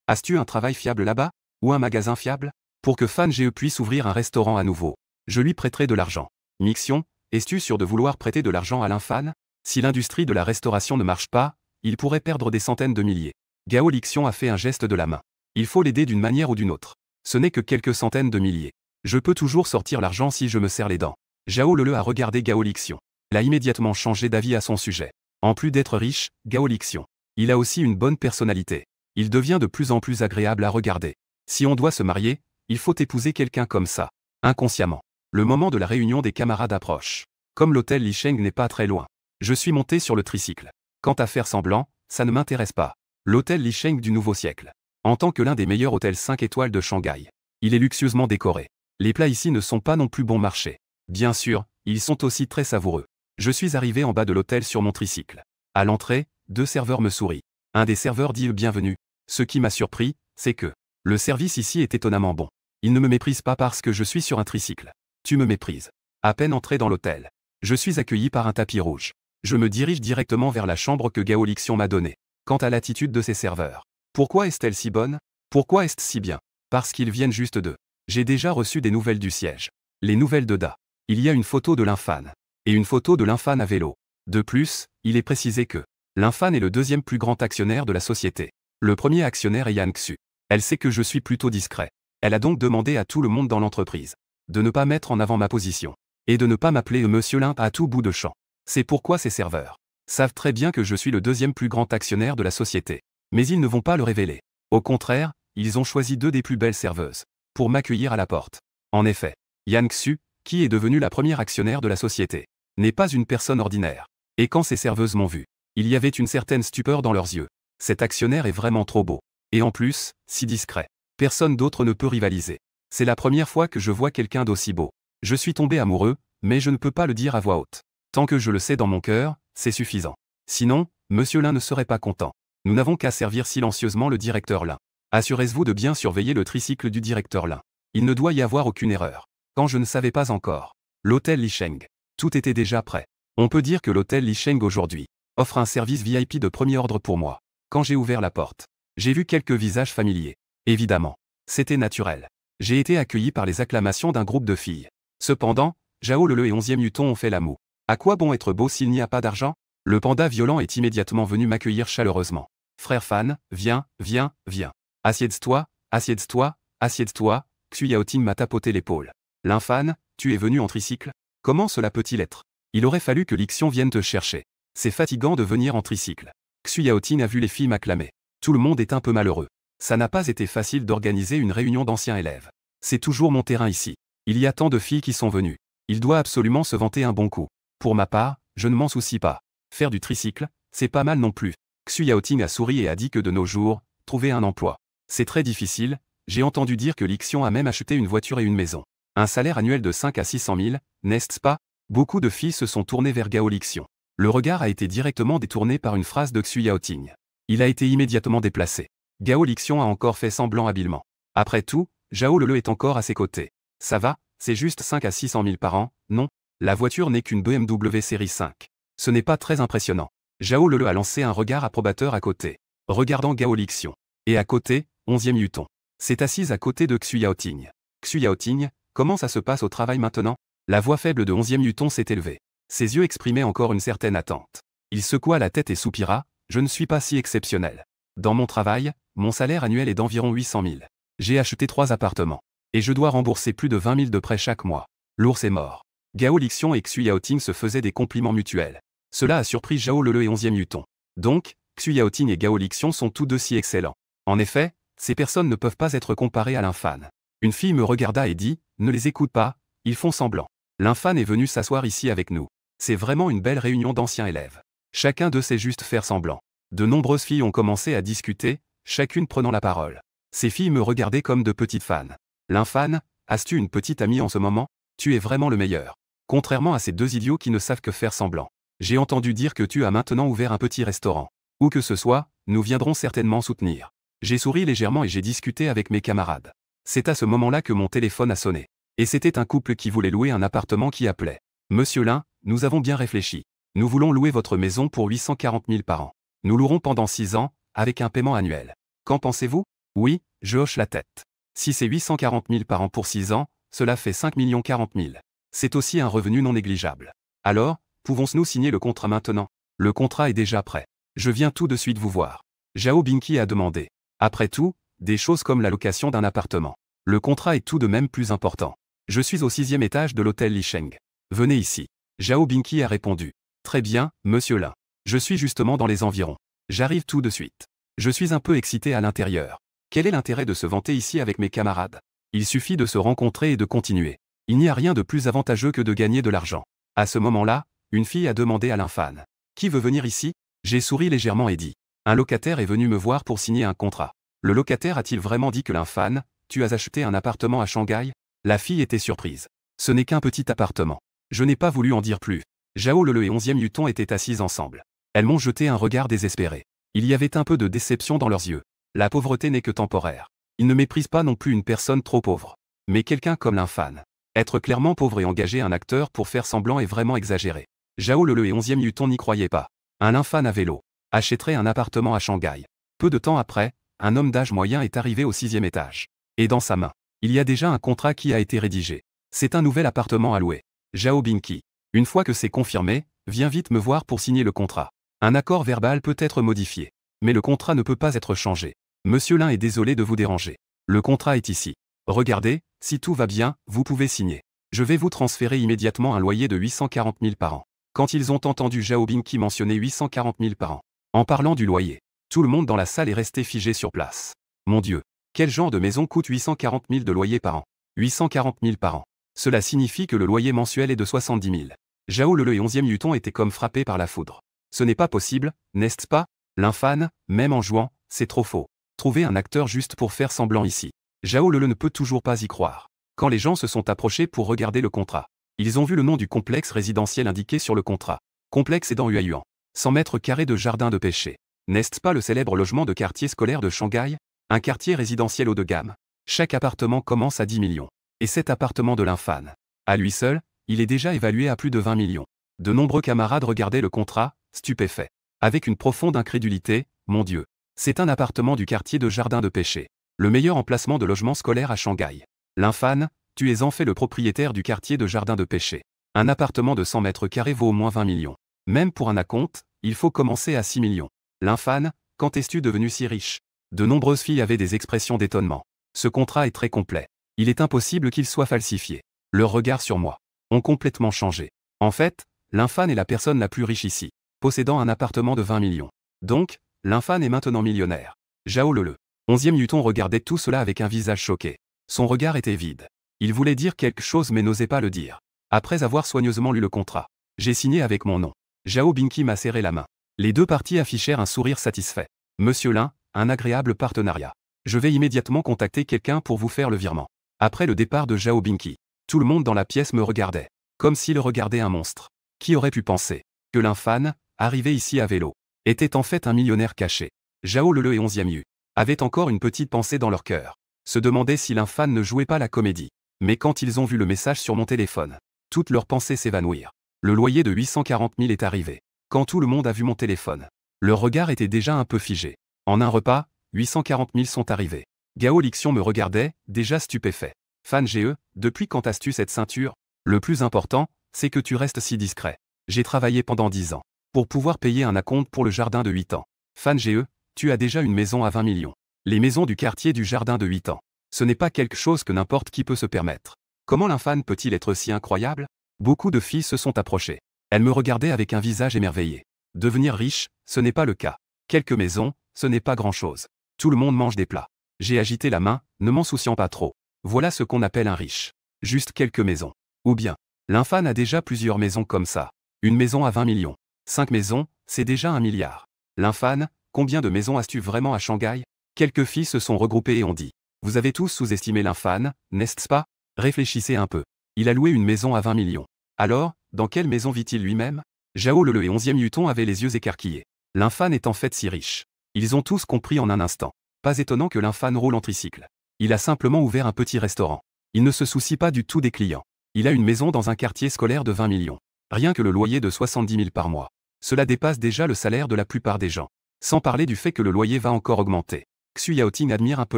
Speaker 1: As-tu un travail fiable là-bas? Ou un magasin fiable? Pour que Fan Ge puisse ouvrir un restaurant à nouveau. Je lui prêterai de l'argent. Mixion, es-tu sûr de vouloir prêter de l'argent à l'infâne? Si l'industrie de la restauration ne marche pas, il pourrait perdre des centaines de milliers. Gao Lixion a fait un geste de la main. Il faut l'aider d'une manière ou d'une autre. Ce n'est que quelques centaines de milliers. Je peux toujours sortir l'argent si je me serre les dents. Zhao Lele a regardé Gao Lixion. Il a immédiatement changé d'avis à son sujet. En plus d'être riche, Gao Lixion, il a aussi une bonne personnalité. Il devient de plus en plus agréable à regarder. Si on doit se marier, il faut épouser quelqu'un comme ça. Inconsciemment. Le moment de la réunion des camarades approche. Comme l'hôtel Li Sheng n'est pas très loin. Je suis monté sur le tricycle. Quant à faire semblant, ça ne m'intéresse pas. L'hôtel Li Sheng du nouveau siècle. En tant que l'un des meilleurs hôtels 5 étoiles de Shanghai. Il est luxueusement décoré. Les plats ici ne sont pas non plus bon marché. Bien sûr, ils sont aussi très savoureux. Je suis arrivé en bas de l'hôtel sur mon tricycle. À l'entrée, 2 serveurs me sourient. Un des serveurs dit bienvenue. Ce qui m'a surpris, c'est que le service ici est étonnamment bon. Il ne me méprise pas parce que je suis sur un tricycle. Tu me méprises. À peine entré dans l'hôtel. Je suis accueilli par un tapis rouge. Je me dirige directement vers la chambre que Gao Lixion m'a donnée. Quant à l'attitude de ses serveurs. Pourquoi est-elle si bonne? Pourquoi est-ce si bien? Parce qu'ils viennent juste d'eux. J'ai déjà reçu des nouvelles du siège. Les nouvelles de Da. Il y a une photo de l'infâne. Et une photo de l'infâne à vélo. De plus, il est précisé que l'infâne est le deuxième plus grand actionnaire de la société. Le premier actionnaire est Yang Xu. Elle sait que je suis plutôt discret. Elle a donc demandé à tout le monde dans l'entreprise de ne pas mettre en avant ma position. Et de ne pas m'appeler Monsieur Lin à tout bout de champ. C'est pourquoi ces serveurs savent très bien que je suis le deuxième plus grand actionnaire de la société. Mais ils ne vont pas le révéler. Au contraire, ils ont choisi 2 des plus belles serveuses pour m'accueillir à la porte. En effet, Yang Xu, qui est devenue la première actionnaire de la société, n'est pas une personne ordinaire. Et quand ces serveuses m'ont vu, il y avait une certaine stupeur dans leurs yeux. Cet actionnaire est vraiment trop beau. Et en plus, si discret. Personne d'autre ne peut rivaliser. C'est la première fois que je vois quelqu'un d'aussi beau. Je suis tombé amoureux, mais je ne peux pas le dire à voix haute. Tant que je le sais dans mon cœur, c'est suffisant. Sinon, Monsieur Lin ne serait pas content. Nous n'avons qu'à servir silencieusement le directeur Lin. Assurez-vous de bien surveiller le tricycle du directeur Lin. Il ne doit y avoir aucune erreur. Quand je ne savais pas encore. L'hôtel Li Sheng. Tout était déjà prêt. On peut dire que l'hôtel Li Sheng aujourd'hui offre un service VIP de premier ordre pour moi. Quand j'ai ouvert la porte, j'ai vu quelques visages familiers. Évidemment. C'était naturel. J'ai été accueilli par les acclamations d'un groupe de filles. Cependant, Zhao Lele et 11e Yuton ont fait la moue. À quoi bon être beau s'il n'y a pas d'argent? Le panda violent est immédiatement venu m'accueillir chaleureusement. Frère Fan, viens, viens, viens. Assieds-toi, assieds-toi, assieds-toi. Xu Yaoting m'a tapoté l'épaule. L'infâne, tu es venu en tricycle? Comment cela peut-il être? Il aurait fallu que Lixion vienne te chercher. C'est fatigant de venir en tricycle. Xu Yaoting a vu les filles m'acclamer. Tout le monde est un peu malheureux. Ça n'a pas été facile d'organiser une réunion d'anciens élèves. C'est toujours mon terrain ici. Il y a tant de filles qui sont venues. Il doit absolument se vanter un bon coup. Pour ma part, je ne m'en soucie pas. Faire du tricycle, c'est pas mal non plus. Xu Yaoting a souri et a dit que de nos jours, trouver un emploi, c'est très difficile. J'ai entendu dire que Lixion a même acheté une voiture et une maison. Un salaire annuel de 5 à 600 000, n'est-ce pas? Beaucoup de filles se sont tournées vers Gao Lixion. Le regard a été directement détourné par une phrase de Xu Yaoting. Il a été immédiatement déplacé. Gao Lixion a encore fait semblant habilement. Après tout, Zhao Lele est encore à ses côtés. Ça va, c'est juste 5 à 600 000 par an, non? La voiture n'est qu'une BMW série 5. Ce n'est pas très impressionnant. Zhao Lele a lancé un regard approbateur à côté, regardant Gao Lixion. Et à côté, 11e Yuton s'est assise à côté de Xu Yaoting. Xu Yaoting, comment ça se passe au travail maintenant? La voix faible de 11e Yuton s'est élevée. Ses yeux exprimaient encore une certaine attente. Il secoua la tête et soupira, je ne suis pas si exceptionnel. Dans mon travail, mon salaire annuel est d'environ 800 000. J'ai acheté 3 appartements. Et je dois rembourser plus de 20 000 de prêts chaque mois. L'ours est mort. Gao Lixiong et Xu Yaoting se faisaient des compliments mutuels. Cela a surpris Zhao Lele et 11e Yuton. Donc, Xu Yaoting et Gao Lixiong sont tous deux si excellents. En effet, ces personnes ne peuvent pas être comparées à l'Infan. Une fille me regarda et dit, ne les écoute pas, ils font semblant. L'Infan est venu s'asseoir ici avec nous. C'est vraiment une belle réunion d'anciens élèves. Chacun d'eux sait juste faire semblant. De nombreuses filles ont commencé à discuter, chacune prenant la parole. Ces filles me regardaient comme de petites fans. L'Infan, as-tu une petite amie en ce moment? Tu es vraiment le meilleur. Contrairement à ces deux idiots qui ne savent que faire semblant. J'ai entendu dire que tu as maintenant ouvert un petit restaurant. Où que ce soit, nous viendrons certainement soutenir. J'ai souri légèrement et j'ai discuté avec mes camarades. C'est à ce moment-là que mon téléphone a sonné. Et c'était un couple qui voulait louer un appartement qui appelait. Monsieur Lin, nous avons bien réfléchi. Nous voulons louer votre maison pour 840 000 par an. Nous louerons pendant 6 ans, avec un paiement annuel. Qu'en pensez-vous? Oui, je hoche la tête. Si c'est 840 000 par an pour 6 ans, cela fait 5 40 000. C'est aussi un revenu non négligeable. Alors, pouvons-nous signer le contrat maintenant? Le contrat est déjà prêt. Je viens tout de suite vous voir. Zhao Bingqi a demandé. Après tout, des choses comme la location d'un appartement. Le contrat est tout de même plus important. Je suis au 6e étage de l'hôtel Lisheng. Venez ici. Zhao Bingqi a répondu. Très bien, monsieur Lin. Je suis justement dans les environs. J'arrive tout de suite. Je suis un peu excité à l'intérieur. Quel est l'intérêt de se vanter ici avec mes camarades? Il suffit de se rencontrer et de continuer. Il n'y a rien de plus avantageux que de gagner de l'argent. À ce moment-là, une fille a demandé à l'Infan. Qui veut venir ici? J'ai souri légèrement et dit. Un locataire est venu me voir pour signer un contrat. Le locataire a-t-il vraiment dit que l'Infan, tu as acheté un appartement à Shanghai? La fille était surprise. Ce n'est qu'un petit appartement. Je n'ai pas voulu en dire plus. Zhao Lele et 11e Yuton étaient assises ensemble. Elles m'ont jeté un regard désespéré. Il y avait un peu de déception dans leurs yeux. La pauvreté n'est que temporaire. Ils ne méprisent pas non plus une personne trop pauvre. Mais quelqu'un comme l'Infan. Être clairement pauvre et engager un acteur pour faire semblant est vraiment exagéré. Zhao Lele et 11e Yuton n'y croyaient pas. Un Infan à vélo achèterait un appartement à Shanghai. Peu de temps après, un homme d'âge moyen est arrivé au 6e étage. Et dans sa main, il y a déjà un contrat qui a été rédigé. C'est un nouvel appartement à louer. Zhao Bingqi. Une fois que c'est confirmé, viens vite me voir pour signer le contrat. Un accord verbal peut être modifié. Mais le contrat ne peut pas être changé. Monsieur Lin est désolé de vous déranger. Le contrat est ici. Regardez, si tout va bien, vous pouvez signer. Je vais vous transférer immédiatement un loyer de 840 000 par an. Quand ils ont entendu Zhao Bingqi mentionner 840 000 par an, en parlant du loyer, tout le monde dans la salle est resté figé sur place. Mon Dieu, quel genre de maison coûte 840 000 de loyer par an? 840 000 par an. Cela signifie que le loyer mensuel est de 70 000. Zhao Lele et 11e Yuton étaient comme frappés par la foudre. Ce n'est pas possible, n'est-ce pas? L'Infan, même en jouant, c'est trop faux. Trouver un acteur juste pour faire semblant ici. Zhao Lele ne peut toujours pas y croire. Quand les gens se sont approchés pour regarder le contrat, ils ont vu le nom du complexe résidentiel indiqué sur le contrat. Complexe est dans Huaiyuan. 100 mètres carrés de jardin de pêcher. N'est-ce pas le célèbre logement de quartier scolaire de Shanghai? Un quartier résidentiel haut de gamme. Chaque appartement commence à 10 millions. Et cet appartement de l'Infan, à lui seul, il est déjà évalué à plus de 20 millions. De nombreux camarades regardaient le contrat, stupéfaits. Avec une profonde incrédulité, mon Dieu. C'est un appartement du quartier de jardin de pêcher. Le meilleur emplacement de logement scolaire à Shanghai. L'Infan, tu es en fait le propriétaire du quartier de jardin de pêcher. Un appartement de 100 mètres carrés vaut au moins 20 millions. Même pour un acompte, il faut commencer à 6 millions. L'Infan, quand es-tu devenu si riche? De nombreuses filles avaient des expressions d'étonnement. Ce contrat est très complet. Il est impossible qu'il soit falsifié. Leurs regards sur moi ont complètement changé. En fait, l'Infan est la personne la plus riche ici, possédant un appartement de 20 millions. Donc, l'Infan est maintenant millionnaire. Zhao Lele. 11e Yuton regardait tout cela avec un visage choqué. Son regard était vide. Il voulait dire quelque chose mais n'osait pas le dire. Après avoir soigneusement lu le contrat, j'ai signé avec mon nom. Zhao Bingqi m'a serré la main. Les deux parties affichèrent un sourire satisfait. Monsieur Lin, un agréable partenariat. Je vais immédiatement contacter quelqu'un pour vous faire le virement. Après le départ de Zhao Bingqi, tout le monde dans la pièce me regardait, comme s'il regardait un monstre. Qui aurait pu penser que l'Infan, arrivé ici à vélo, était en fait un millionnaire caché? Zhao Lele et 11e Yu avaient encore une petite pensée dans leur cœur. Se demandaient si l'Infan ne jouait pas la comédie. Mais quand ils ont vu le message sur mon téléphone, toutes leurs pensées s'évanouirent. Le loyer de 840 000 est arrivé. Quand tout le monde a vu mon téléphone, leur regard était déjà un peu figé. En un repas, 840 000 sont arrivés. Gao Lixiong me regardait, déjà stupéfait. Fan GE, depuis quand as-tu cette ceinture? Le plus important, c'est que tu restes si discret. J'ai travaillé pendant 10 ans pour pouvoir payer un acompte pour le jardin de 8 ans. Fan GE, tu as déjà une maison à 20 millions. Les maisons du quartier du jardin de 8 ans. Ce n'est pas quelque chose que n'importe qui peut se permettre. Comment l'Infan peut-il être si incroyable? Beaucoup de filles se sont approchées. Elles me regardaient avec un visage émerveillé. Devenir riche, ce n'est pas le cas. Quelques maisons, ce n'est pas grand-chose. Tout le monde mange des plats. J'ai agité la main, ne m'en souciant pas trop. Voilà ce qu'on appelle un riche. Juste quelques maisons. Ou bien, l'infâne a déjà plusieurs maisons comme ça. Une maison à 20 millions. 5 maisons, c'est déjà 1 milliard. L'infâne, combien de maisons as-tu vraiment à Shanghai? Quelques filles se sont regroupées et ont dit. Vous avez tous sous-estimé l'infâne, n'est-ce pas? Réfléchissez un peu. Il a loué une maison à 20 millions. Alors, dans quelle maison vit-il lui-même? Zhao Lele et 11e Yuton avaient les yeux écarquillés. L'infâne est en fait si riche. Ils ont tous compris en un instant. Pas étonnant que l'infâne roule en tricycle. Il a simplement ouvert un petit restaurant. Il ne se soucie pas du tout des clients. Il a une maison dans un quartier scolaire de 20 millions. Rien que le loyer de 70 000 par mois. Cela dépasse déjà le salaire de la plupart des gens. Sans parler du fait que le loyer va encore augmenter. Xu Yaoting admire un peu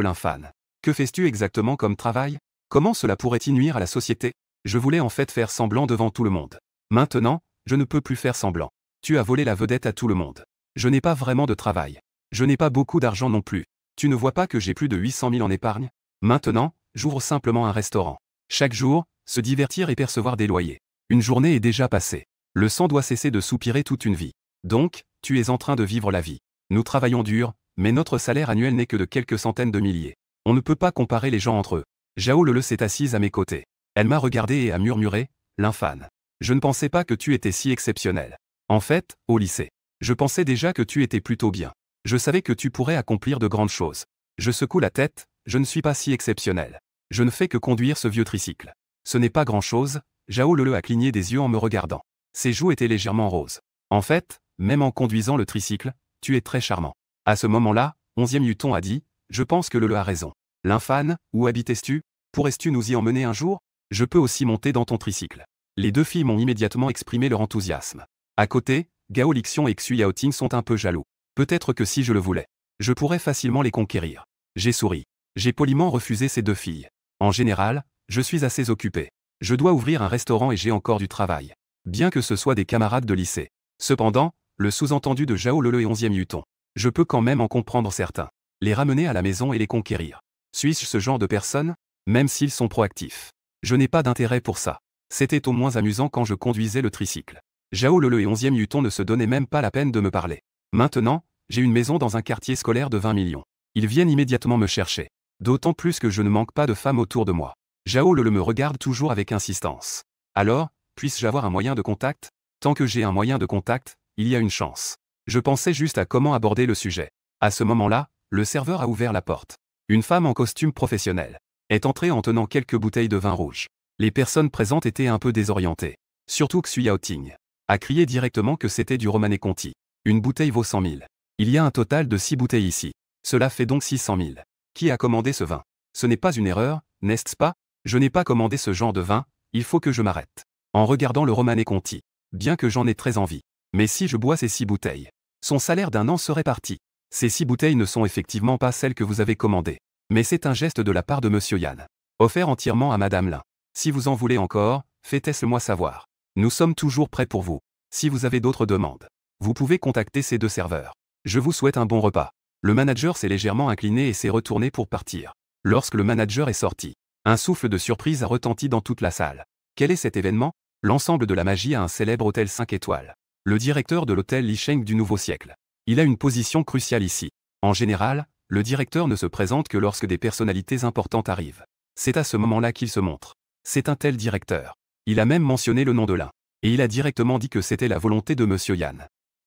Speaker 1: l'infâne. Que fais-tu exactement comme travail? Comment cela pourrait-il nuire à la société? Je voulais en fait faire semblant devant tout le monde. Maintenant, je ne peux plus faire semblant. Tu as volé la vedette à tout le monde. Je n'ai pas vraiment de travail. Je n'ai pas beaucoup d'argent non plus. Tu ne vois pas que j'ai plus de 800 000 en épargne? Maintenant, j'ouvre simplement un restaurant. Chaque jour, se divertir et percevoir des loyers. Une journée est déjà passée. Le sang doit cesser de soupirer toute une vie. Donc, tu es en train de vivre la vie. Nous travaillons dur, mais notre salaire annuel n'est que de quelques centaines de milliers. On ne peut pas comparer les gens entre eux. Zhao Lele s'est assise à mes côtés. Elle m'a regardé et a murmuré, l'infâne. Je ne pensais pas que tu étais si exceptionnel. En fait, au lycée, je pensais déjà que tu étais plutôt bien. Je savais que tu pourrais accomplir de grandes choses. Je secoue la tête, je ne suis pas si exceptionnel. Je ne fais que conduire ce vieux tricycle. Ce n'est pas grand-chose, Zhao Lele a cligné des yeux en me regardant. Ses joues étaient légèrement roses. En fait, même en conduisant le tricycle, tu es très charmant. À ce moment-là, 11e Yuton a dit, je pense que Lele a raison. L'infâne, où habites-tu? Pourrais-tu nous y emmener un jour? Je peux aussi monter dans ton tricycle. Les deux filles m'ont immédiatement exprimé leur enthousiasme. À côté, Gao Lixion et Xu Yaoting sont un peu jaloux. Peut-être que si je le voulais, je pourrais facilement les conquérir. J'ai souri. J'ai poliment refusé ces deux filles. En général, je suis assez occupé. Je dois ouvrir un restaurant et j'ai encore du travail. Bien que ce soit des camarades de lycée. Cependant, le sous-entendu de Zhao Lele et 11e Yuton. Je peux quand même en comprendre certains. Les ramener à la maison et les conquérir. Suis-je ce genre de personne? Même s'ils sont proactifs. Je n'ai pas d'intérêt pour ça. C'était au moins amusant quand je conduisais le tricycle. Zhao Lele et 11e Yuton ne se donnaient même pas la peine de me parler. Maintenant, j'ai une maison dans un quartier scolaire de 20 millions. Ils viennent immédiatement me chercher. D'autant plus que je ne manque pas de femmes autour de moi. Zhao Lele me regarde toujours avec insistance. Alors, puisse-je avoir un moyen de contact? Tant que j'ai un moyen de contact, il y a une chance. Je pensais juste à comment aborder le sujet. À ce moment-là, le serveur a ouvert la porte. Une femme en costume professionnel est entrée en tenant quelques bouteilles de vin rouge. Les personnes présentes étaient un peu désorientées. Surtout Xu Yaoting a crié directement que c'était du Romanée Conti. Une bouteille vaut 100 000. Il y a un total de 6 bouteilles ici. Cela fait donc 600 000. Qui a commandé ce vin? Ce n'est pas une erreur, n'est-ce pas? Je n'ai pas commandé ce genre de vin, il faut que je m'arrête. En regardant le Romanée Conti. Bien que j'en ai très envie. Mais si je bois ces 6 bouteilles, son salaire d'un an serait parti. Ces 6 bouteilles ne sont effectivement pas celles que vous avez commandées. Mais c'est un geste de la part de Monsieur Yan. Offert entièrement à Madame Lin. Si vous en voulez encore, faites-le moi savoir. Nous sommes toujours prêts pour vous. Si vous avez d'autres demandes, vous pouvez contacter ces deux serveurs. Je vous souhaite un bon repas. Le manager s'est légèrement incliné et s'est retourné pour partir. Lorsque le manager est sorti, un souffle de surprise a retenti dans toute la salle. Quel est cet événement? L'ensemble de la magie à un célèbre hôtel 5 étoiles. Le directeur de l'hôtel Li Sheng du nouveau siècle. Il a une position cruciale ici. En général, le directeur ne se présente que lorsque des personnalités importantes arrivent. C'est à ce moment-là qu'il se montre. C'est un tel directeur. Il a même mentionné le nom de l'un. Et il a directement dit que c'était la volonté de Monsieur Yan.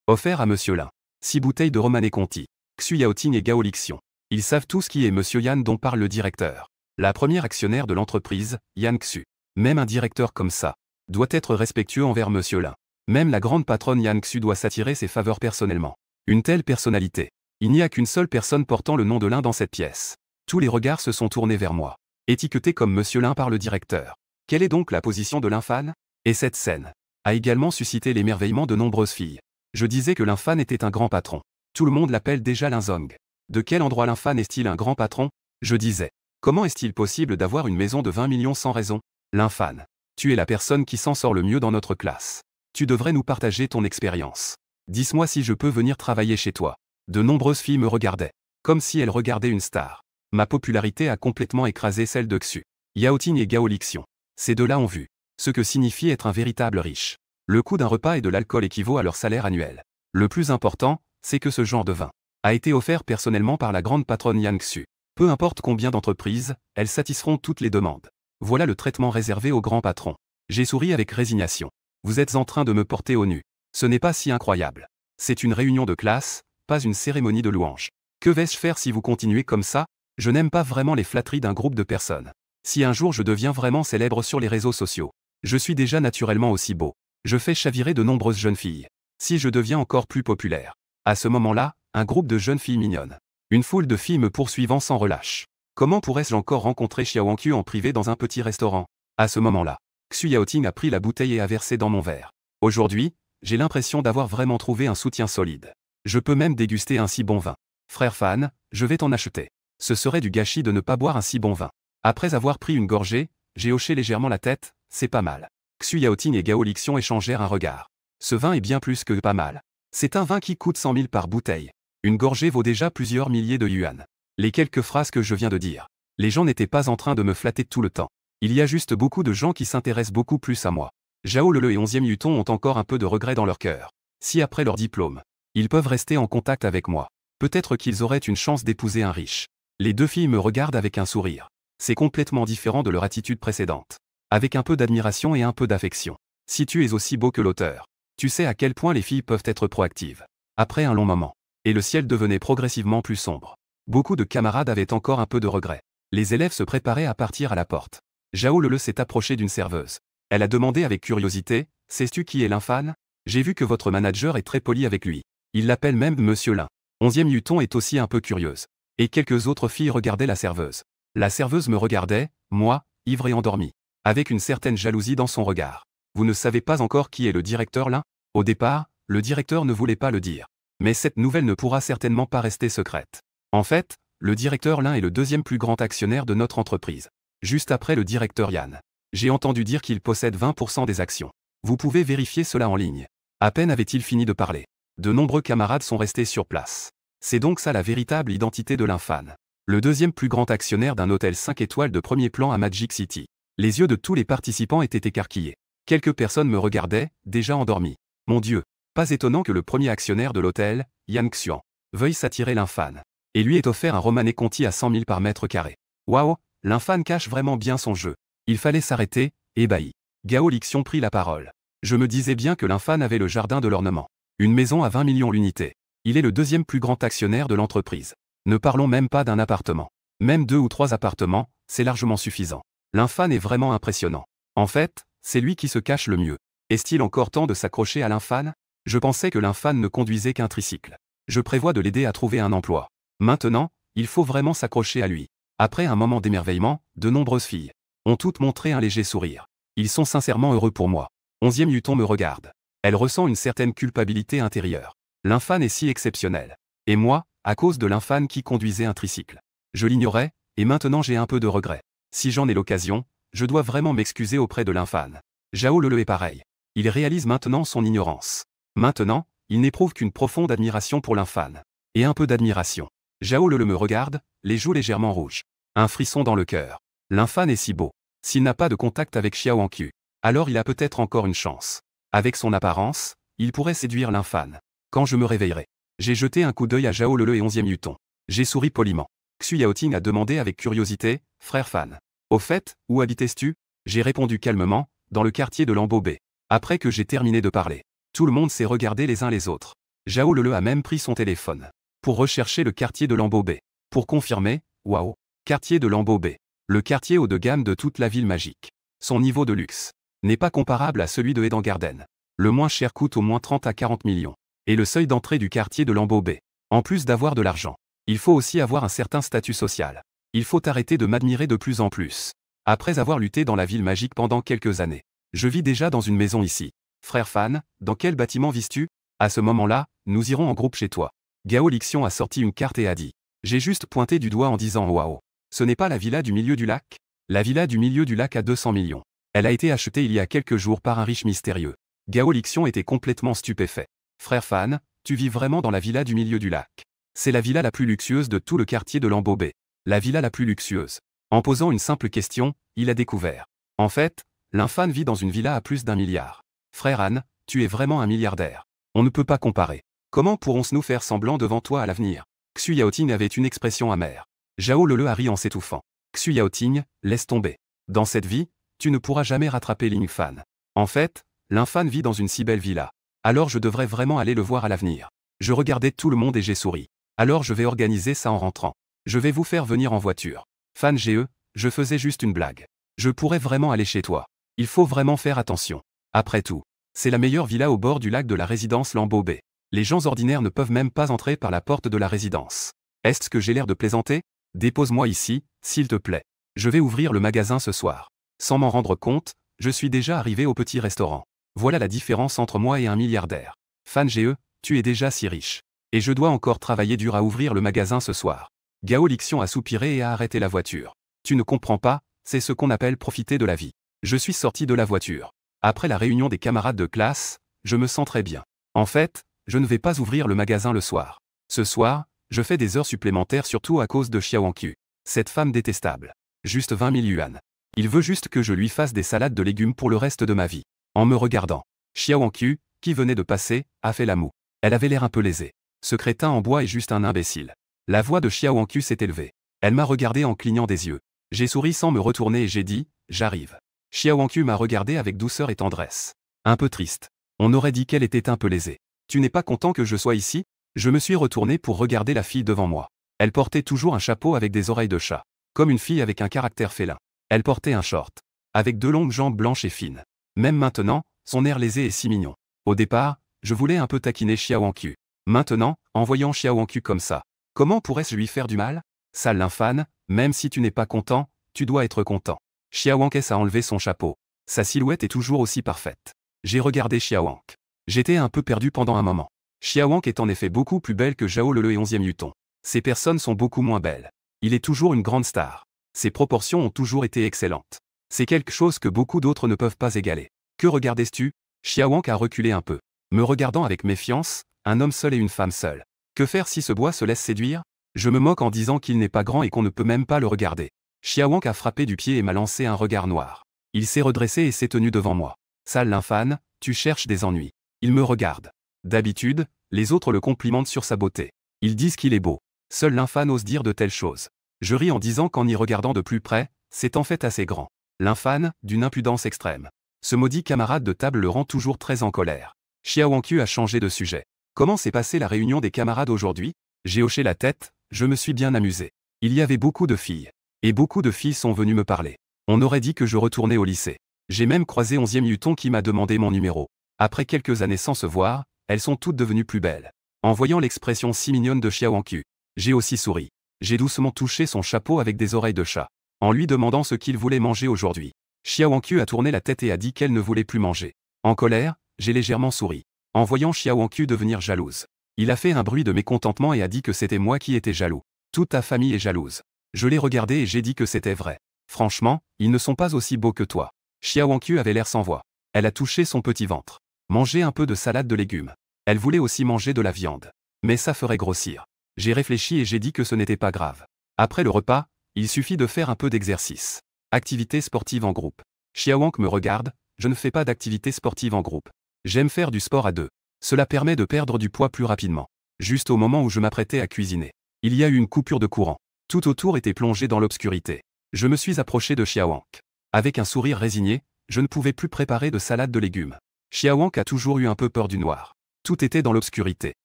Speaker 1: Offert à Monsieur Lin. 6 bouteilles de Romanée Conti. Xu Yaoting et Gao Lixion. Ils savent tous qui est Monsieur Yan dont parle le directeur. La première actionnaire de l'entreprise, Yan Xu. Même un directeur comme ça doit être respectueux envers Monsieur Lin. Même la grande patronne Yan Xu doit s'attirer ses faveurs personnellement. Une telle personnalité. Il n'y a qu'une seule personne portant le nom de Lin dans cette pièce. Tous les regards se sont tournés vers moi. Étiqueté comme Monsieur Lin par le directeur. Quelle est donc la position de l'infâne? Et cette scène a également suscité l'émerveillement de nombreuses filles. Je disais que l'infâne était un grand patron. Tout le monde l'appelle déjà Linzong. De quel endroit l'infâne est-il un grand patron? Je disais. Comment est-il possible d'avoir une maison de 20 millions sans raison? L'infâne. Tu es la personne qui s'en sort le mieux dans notre classe. Tu devrais nous partager ton expérience. Dis-moi si je peux venir travailler chez toi. De nombreuses filles me regardaient. Comme si elles regardaient une star. Ma popularité a complètement écrasé celle de Xu Yaoting et Gao Lixion. Ces deux-là ont vu ce que signifie être un véritable riche. Le coût d'un repas et de l'alcool équivaut à leur salaire annuel. Le plus important, c'est que ce genre de vin a été offert personnellement par la grande patronne Yang Xu. Peu importe combien d'entreprises, elles satisferont toutes les demandes. Voilà le traitement réservé aux grands patrons. J'ai souri avec résignation. Vous êtes en train de me porter au nu. Ce n'est pas si incroyable. C'est une réunion de classe, pas une cérémonie de louanges. Que vais-je faire si vous continuez comme ça? Je n'aime pas vraiment les flatteries d'un groupe de personnes. Si un jour je deviens vraiment célèbre sur les réseaux sociaux, je suis déjà naturellement aussi beau. Je fais chavirer de nombreuses jeunes filles. Si je deviens encore plus populaire, à ce moment-là, un groupe de jeunes filles mignonnes. Une foule de filles me poursuivant sans relâche. Comment pourrais-je encore rencontrer Xiao Wangqiu en privé dans un petit restaurant? À ce moment-là, Xu Yaoting a pris la bouteille et a versé dans mon verre. Aujourd'hui, j'ai l'impression d'avoir vraiment trouvé un soutien solide. Je peux même déguster un si bon vin. Frère Fan, je vais t'en acheter. Ce serait du gâchis de ne pas boire un si bon vin. Après avoir pris une gorgée, j'ai hoché légèrement la tête, c'est pas mal. Xu Yaoting et Gao Lixiong échangèrent un regard. Ce vin est bien plus que pas mal. C'est un vin qui coûte 100 000 par bouteille. Une gorgée vaut déjà plusieurs milliers de yuan. Les quelques phrases que je viens de dire. Les gens n'étaient pas en train de me flatter tout le temps. Il y a juste beaucoup de gens qui s'intéressent beaucoup plus à moi. Zhao Lele et 11e Yuton ont encore un peu de regret dans leur cœur. Si après leur diplôme, ils peuvent rester en contact avec moi, peut-être qu'ils auraient une chance d'épouser un riche. Les deux filles me regardent avec un sourire. C'est complètement différent de leur attitude précédente. Avec un peu d'admiration et un peu d'affection. Si tu es aussi beau que l'auteur, tu sais à quel point les filles peuvent être proactives. Après un long moment, et le ciel devenait progressivement plus sombre. Beaucoup de camarades avaient encore un peu de regret. Les élèves se préparaient à partir à la porte. Zhao Lele s'est approché d'une serveuse. Elle a demandé avec curiosité, « Sais-tu qui est Linfan? J'ai vu que votre manager est très poli avec lui. Il l'appelle même Monsieur Lin. » 11e Yuton est aussi un peu curieuse. Et quelques autres filles regardaient la serveuse. La serveuse me regardait, moi, ivre et endormi, avec une certaine jalousie dans son regard. Vous ne savez pas encore qui est le directeur Lin? Au départ, le directeur ne voulait pas le dire. Mais cette nouvelle ne pourra certainement pas rester secrète. En fait, le directeur Lin est le deuxième plus grand actionnaire de notre entreprise. Juste après le directeur Yan. J'ai entendu dire qu'il possède 20% des actions. Vous pouvez vérifier cela en ligne. À peine avait-il fini de parler. De nombreux camarades sont restés sur place. C'est donc ça la véritable identité de Linfan. Le deuxième plus grand actionnaire d'un hôtel 5 étoiles de premier plan à Magic City. Les yeux de tous les participants étaient écarquillés. Quelques personnes me regardaient, déjà endormies. Mon Dieu, pas étonnant que le premier actionnaire de l'hôtel, Yang Xuan, veuille s'attirer Linfan. Et lui est offert un Romanée Conti à 100 000 par mètre carré. Waouh, Linfan cache vraiment bien son jeu. Il fallait s'arrêter, ébahi. Gao Lixiong prit la parole. Je me disais bien que Linfan avait le jardin de l'ornement. Une maison à 20 millions l'unité. Il est le deuxième plus grand actionnaire de l'entreprise. Ne parlons même pas d'un appartement. Même 2 ou 3 appartements, c'est largement suffisant. Linfan est vraiment impressionnant. En fait, c'est lui qui se cache le mieux. Est-il encore temps de s'accrocher à Linfan? Je pensais que Linfan ne conduisait qu'un tricycle. Je prévois de l'aider à trouver un emploi. Maintenant, il faut vraiment s'accrocher à lui. Après un moment d'émerveillement, de nombreuses filles ont toutes montré un léger sourire. Ils sont sincèrement heureux pour moi. 11e Yuton me regarde. Elle ressent une certaine culpabilité intérieure. Linfan est si exceptionnel. Et moi, à cause de Linfan qui conduisait un tricycle. Je l'ignorais, et maintenant j'ai un peu de regret. Si j'en ai l'occasion, je dois vraiment m'excuser auprès de Linfan. Zhao Lele est pareil. Il réalise maintenant son ignorance. Maintenant, il n'éprouve qu'une profonde admiration pour Linfan. Et un peu d'admiration. Zhao Lele me regarde, les joues légèrement rouges. Un frisson dans le cœur. Linfan est si beau. S'il n'a pas de contact avec Xiao Wangqiu, alors il a peut-être encore une chance. Avec son apparence, il pourrait séduire Linfan. Quand je me réveillerai, j'ai jeté un coup d'œil à Zhao Lele et 11e Yuton. J'ai souri poliment. Xu Yaoting a demandé avec curiosité, « Frère Fan. Au fait, où habites-tu » J'ai répondu calmement, dans le quartier de Lambobé. Après que j'ai terminé de parler, tout le monde s'est regardé les uns les autres. Zhao Lele a même pris son téléphone pour rechercher le quartier de Lambobé. Pour confirmer, waouh, quartier de Lambobé. Le quartier haut de gamme de toute la ville magique. Son niveau de luxe n'est pas comparable à celui de Eden Garden. Le moins cher coûte au moins 30 à 40 millions. Et le seuil d'entrée du quartier de Lambobé. En plus d'avoir de l'argent, il faut aussi avoir un certain statut social. Il faut arrêter de m'admirer de plus en plus. Après avoir lutté dans la ville magique pendant quelques années, je vis déjà dans une maison ici. Frère Fan, dans quel bâtiment vis-tu? À ce moment-là, nous irons en groupe chez toi. Gao Lixiong a sorti une carte et a dit. J'ai juste pointé du doigt en disant waouh. Ce n'est pas la villa du milieu du lac? La villa du milieu du lac a 200 millions. Elle a été achetée il y a quelques jours par un riche mystérieux. Gao Lixiong était complètement stupéfait. Frère Fan, tu vis vraiment dans la villa du milieu du lac. C'est la villa la plus luxueuse de tout le quartier de Lambobé. La villa la plus luxueuse. En posant une simple question, il a découvert. En fait, L'infâme vit dans une villa à plus d'1 milliard. Frère Han, tu es vraiment un milliardaire. On ne peut pas comparer. Comment pourrons-nous faire semblant devant toi à l'avenir? Xu Yaoting avait une expression amère. Zhao Lele a ri en s'étouffant. Xu Yaoting, laisse tomber. Dans cette vie, tu ne pourras jamais rattraper Ling Fan. En fait, l'infâme vit dans une si belle villa. Alors je devrais vraiment aller le voir à l'avenir. Je regardais tout le monde et j'ai souri. Alors je vais organiser ça en rentrant. Je vais vous faire venir en voiture. Fan GE, je faisais juste une blague. Je pourrais vraiment aller chez toi. Il faut vraiment faire attention. Après tout, c'est la meilleure villa au bord du lac de la résidence Lambeau Bay. Les gens ordinaires ne peuvent même pas entrer par la porte de la résidence. Est-ce que j'ai l'air de plaisanter? Dépose-moi ici, s'il te plaît. Je vais ouvrir le magasin ce soir. Sans m'en rendre compte, je suis déjà arrivé au petit restaurant. Voilà la différence entre moi et un milliardaire. Fan GE, tu es déjà si riche. Et je dois encore travailler dur à ouvrir le magasin ce soir. Gao Lixion a soupiré et a arrêté la voiture. Tu ne comprends pas, c'est ce qu'on appelle profiter de la vie. Je suis sorti de la voiture. Après la réunion des camarades de classe, je me sens très bien. En fait, je ne vais pas ouvrir le magasin le soir. Ce soir, je fais des heures supplémentaires surtout à cause de Xiao Wangqiu. Cette femme détestable. Juste 20 000 yuan. Il veut juste que je lui fasse des salades de légumes pour le reste de ma vie. En me regardant, Xiao Wangqiu, qui venait de passer, a fait la moue. Elle avait l'air un peu lésée. Ce crétin en bois est juste un imbécile. La voix de Xiao Wangqiu s'est élevée. Elle m'a regardé en clignant des yeux. J'ai souri sans me retourner et j'ai dit, j'arrive. Xiao Wangqiu m'a regardé avec douceur et tendresse. Un peu triste. On aurait dit qu'elle était un peu lésée. Tu n'es pas content que je sois ici? Je me suis retourné pour regarder la fille devant moi. Elle portait toujours un chapeau avec des oreilles de chat. Comme une fille avec un caractère félin. Elle portait un short. Avec 2 longues jambes blanches et fines. Même maintenant, son air lésé est si mignon. Au départ, je voulais un peu taquiner Xiao Wangqiu. Maintenant, en voyant Xiao Wangqiu comme ça, comment pourrais-je lui faire du mal? Sale infâme, même si tu n'es pas content, tu dois être content. Xiao Wangqiu a enlevé son chapeau. Sa silhouette est toujours aussi parfaite. J'ai regardé Xiao Wangqiu. J'étais un peu perdu pendant un moment. Xiao Wangqiu est en effet beaucoup plus belle que Zhao Lele et 11e Yuton. Ces personnes sont beaucoup moins belles. Il est toujours une grande star. Ses proportions ont toujours été excellentes. C'est quelque chose que beaucoup d'autres ne peuvent pas égaler. Que regardes-tu? Xiao Wangqiu a reculé un peu. Me regardant avec méfiance, un homme seul et une femme seule. Que faire si ce bois se laisse séduire? Je me moque en disant qu'il n'est pas grand et qu'on ne peut même pas le regarder. Xiao Wangqiu a frappé du pied et m'a lancé un regard noir. Il s'est redressé et s'est tenu devant moi. Sale l'infâme, tu cherches des ennuis. Il me regarde. D'habitude, les autres le complimentent sur sa beauté. Ils disent qu'il est beau. Seul l'infâme ose dire de telles choses. Je ris en disant qu'en y regardant de plus près, c'est en fait assez grand. L'infâme, d'une impudence extrême. Ce maudit camarade de table le rend toujours très en colère. Xiao Wangqiu a changé de sujet. Comment s'est passée la réunion des camarades aujourd'hui? J'ai hoché la tête, je me suis bien amusé. Il y avait beaucoup de filles. Et beaucoup de filles sont venues me parler. On aurait dit que je retournais au lycée. J'ai même croisé 11e Yuton qui m'a demandé mon numéro. Après quelques années sans se voir, elles sont toutes devenues plus belles. En voyant l'expression si mignonne de Xiao Wangqiu, j'ai aussi souri. J'ai doucement touché son chapeau avec des oreilles de chat, en lui demandant ce qu'il voulait manger aujourd'hui. Xiao Wangqiu a tourné la tête et a dit qu'elle ne voulait plus manger. En colère, j'ai légèrement souri. En voyant Xiao Wangqiu devenir jalouse. Il a fait un bruit de mécontentement et a dit que c'était moi qui étais jaloux. Toute ta famille est jalouse. Je l'ai regardé et j'ai dit que c'était vrai. Franchement, ils ne sont pas aussi beaux que toi. Xiao Wangqiu avait l'air sans voix. Elle a touché son petit ventre. Manger un peu de salade de légumes. Elle voulait aussi manger de la viande. Mais ça ferait grossir. J'ai réfléchi et j'ai dit que ce n'était pas grave. Après le repas, il suffit de faire un peu d'exercice. Activité sportive en groupe. Xiao Wangqiu me regarde, je ne fais pas d'activité sportive en groupe. J'aime faire du sport à deux. Cela permet de perdre du poids plus rapidement. Juste au moment où je m'apprêtais à cuisiner, il y a eu une coupure de courant. Tout autour était plongé dans l'obscurité. Je me suis approché de Xiao Wangqiu. Avec un sourire résigné, je ne pouvais plus préparer de salade de légumes. Xiao Wangqiu a toujours eu un peu peur du noir. Tout était dans l'obscurité.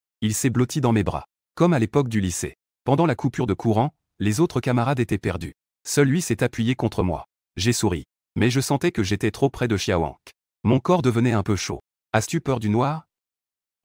Speaker 1: Il s'est blotti dans mes bras. Comme à l'époque du lycée. Pendant la coupure de courant, les autres camarades étaient perdus. Seul lui s'est appuyé contre moi. J'ai souri. Mais je sentais que j'étais trop près de Xiao Wangqiu. Mon corps devenait un peu chaud. As-tu peur du noir?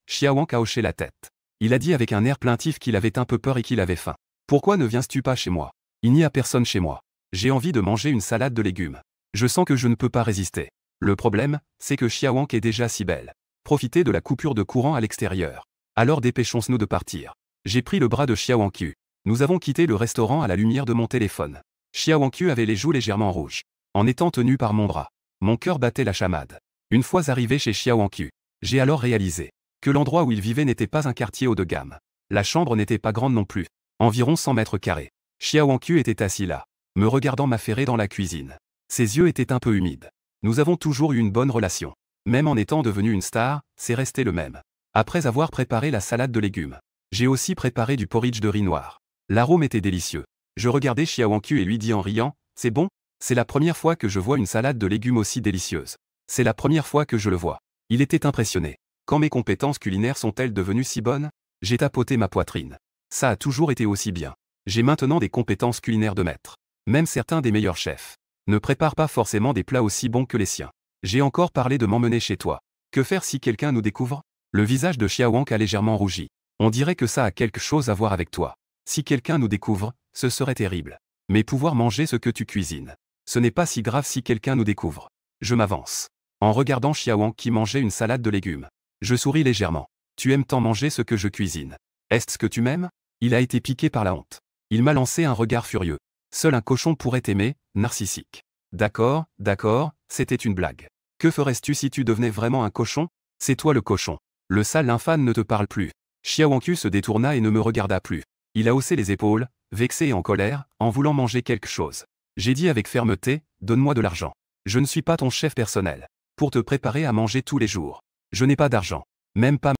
Speaker 1: Xiao Wangqiu a hoché la tête. Il a dit avec un air plaintif qu'il avait un peu peur et qu'il avait faim. Pourquoi ne viens-tu pas chez moi? Il n'y a personne chez moi. J'ai envie de manger une salade de légumes. Je sens que je ne peux pas résister. Le problème, c'est que Xiao Wangqiu est déjà si belle. Profitez de la coupure de courant à l'extérieur. Alors dépêchons-nous de partir. J'ai pris le bras de Xiao Wangqiu. Nous avons quitté le restaurant à la lumière de mon téléphone. Xiao Wangqiu avait les joues légèrement rouges. En étant tenu par mon bras, mon cœur battait la chamade. Une fois arrivé chez Xiao Wangqiu, j'ai alors réalisé que l'endroit où il vivait n'était pas un quartier haut de gamme. La chambre n'était pas grande non plus. Environ 100 mètres carrés. Xiao Wangqiu était assis là, me regardant m'affairer dans la cuisine. Ses yeux étaient un peu humides. Nous avons toujours eu une bonne relation. Même en étant devenu une star, c'est resté le même. Après avoir préparé la salade de légumes, j'ai aussi préparé du porridge de riz noir. L'arôme était délicieux. Je regardais Xiaowankyu et lui dis en riant, c'est bon? C'est la première fois que je vois une salade de légumes aussi délicieuse. C'est la première fois que je le vois. Il était impressionné. Quand mes compétences culinaires sont-elles devenues si bonnes? J'ai tapoté ma poitrine. Ça a toujours été aussi bien. J'ai maintenant des compétences culinaires de maître. Même certains des meilleurs chefs ne préparent pas forcément des plats aussi bons que les siens. J'ai encore parlé de m'emmener chez toi. Que faire si quelqu'un nous découvre? Le visage de Xiaowang a légèrement rougi. On dirait que ça a quelque chose à voir avec toi. Si quelqu'un nous découvre, ce serait terrible. Mais pouvoir manger ce que tu cuisines, ce n'est pas si grave si quelqu'un nous découvre. Je m'avance. En regardant Xiaowang qui mangeait une salade de légumes, je souris légèrement. Tu aimes tant manger ce que je cuisine. Est-ce ce que tu m'aimes? Il a été piqué par la honte. Il m'a lancé un regard furieux. Seul un cochon pourrait t'aimer, narcissique. D'accord, c'était une blague. Que ferais-tu si tu devenais vraiment un cochon? C'est toi le cochon. Le sale infâme ne te parle plus. Xiaowankyu se détourna et ne me regarda plus. Il a haussé les épaules, vexé et en colère, en voulant manger quelque chose. J'ai dit avec fermeté, donne-moi de l'argent. Je ne suis pas ton chef personnel. Pour te préparer à manger tous les jours. Je n'ai pas d'argent. Même pas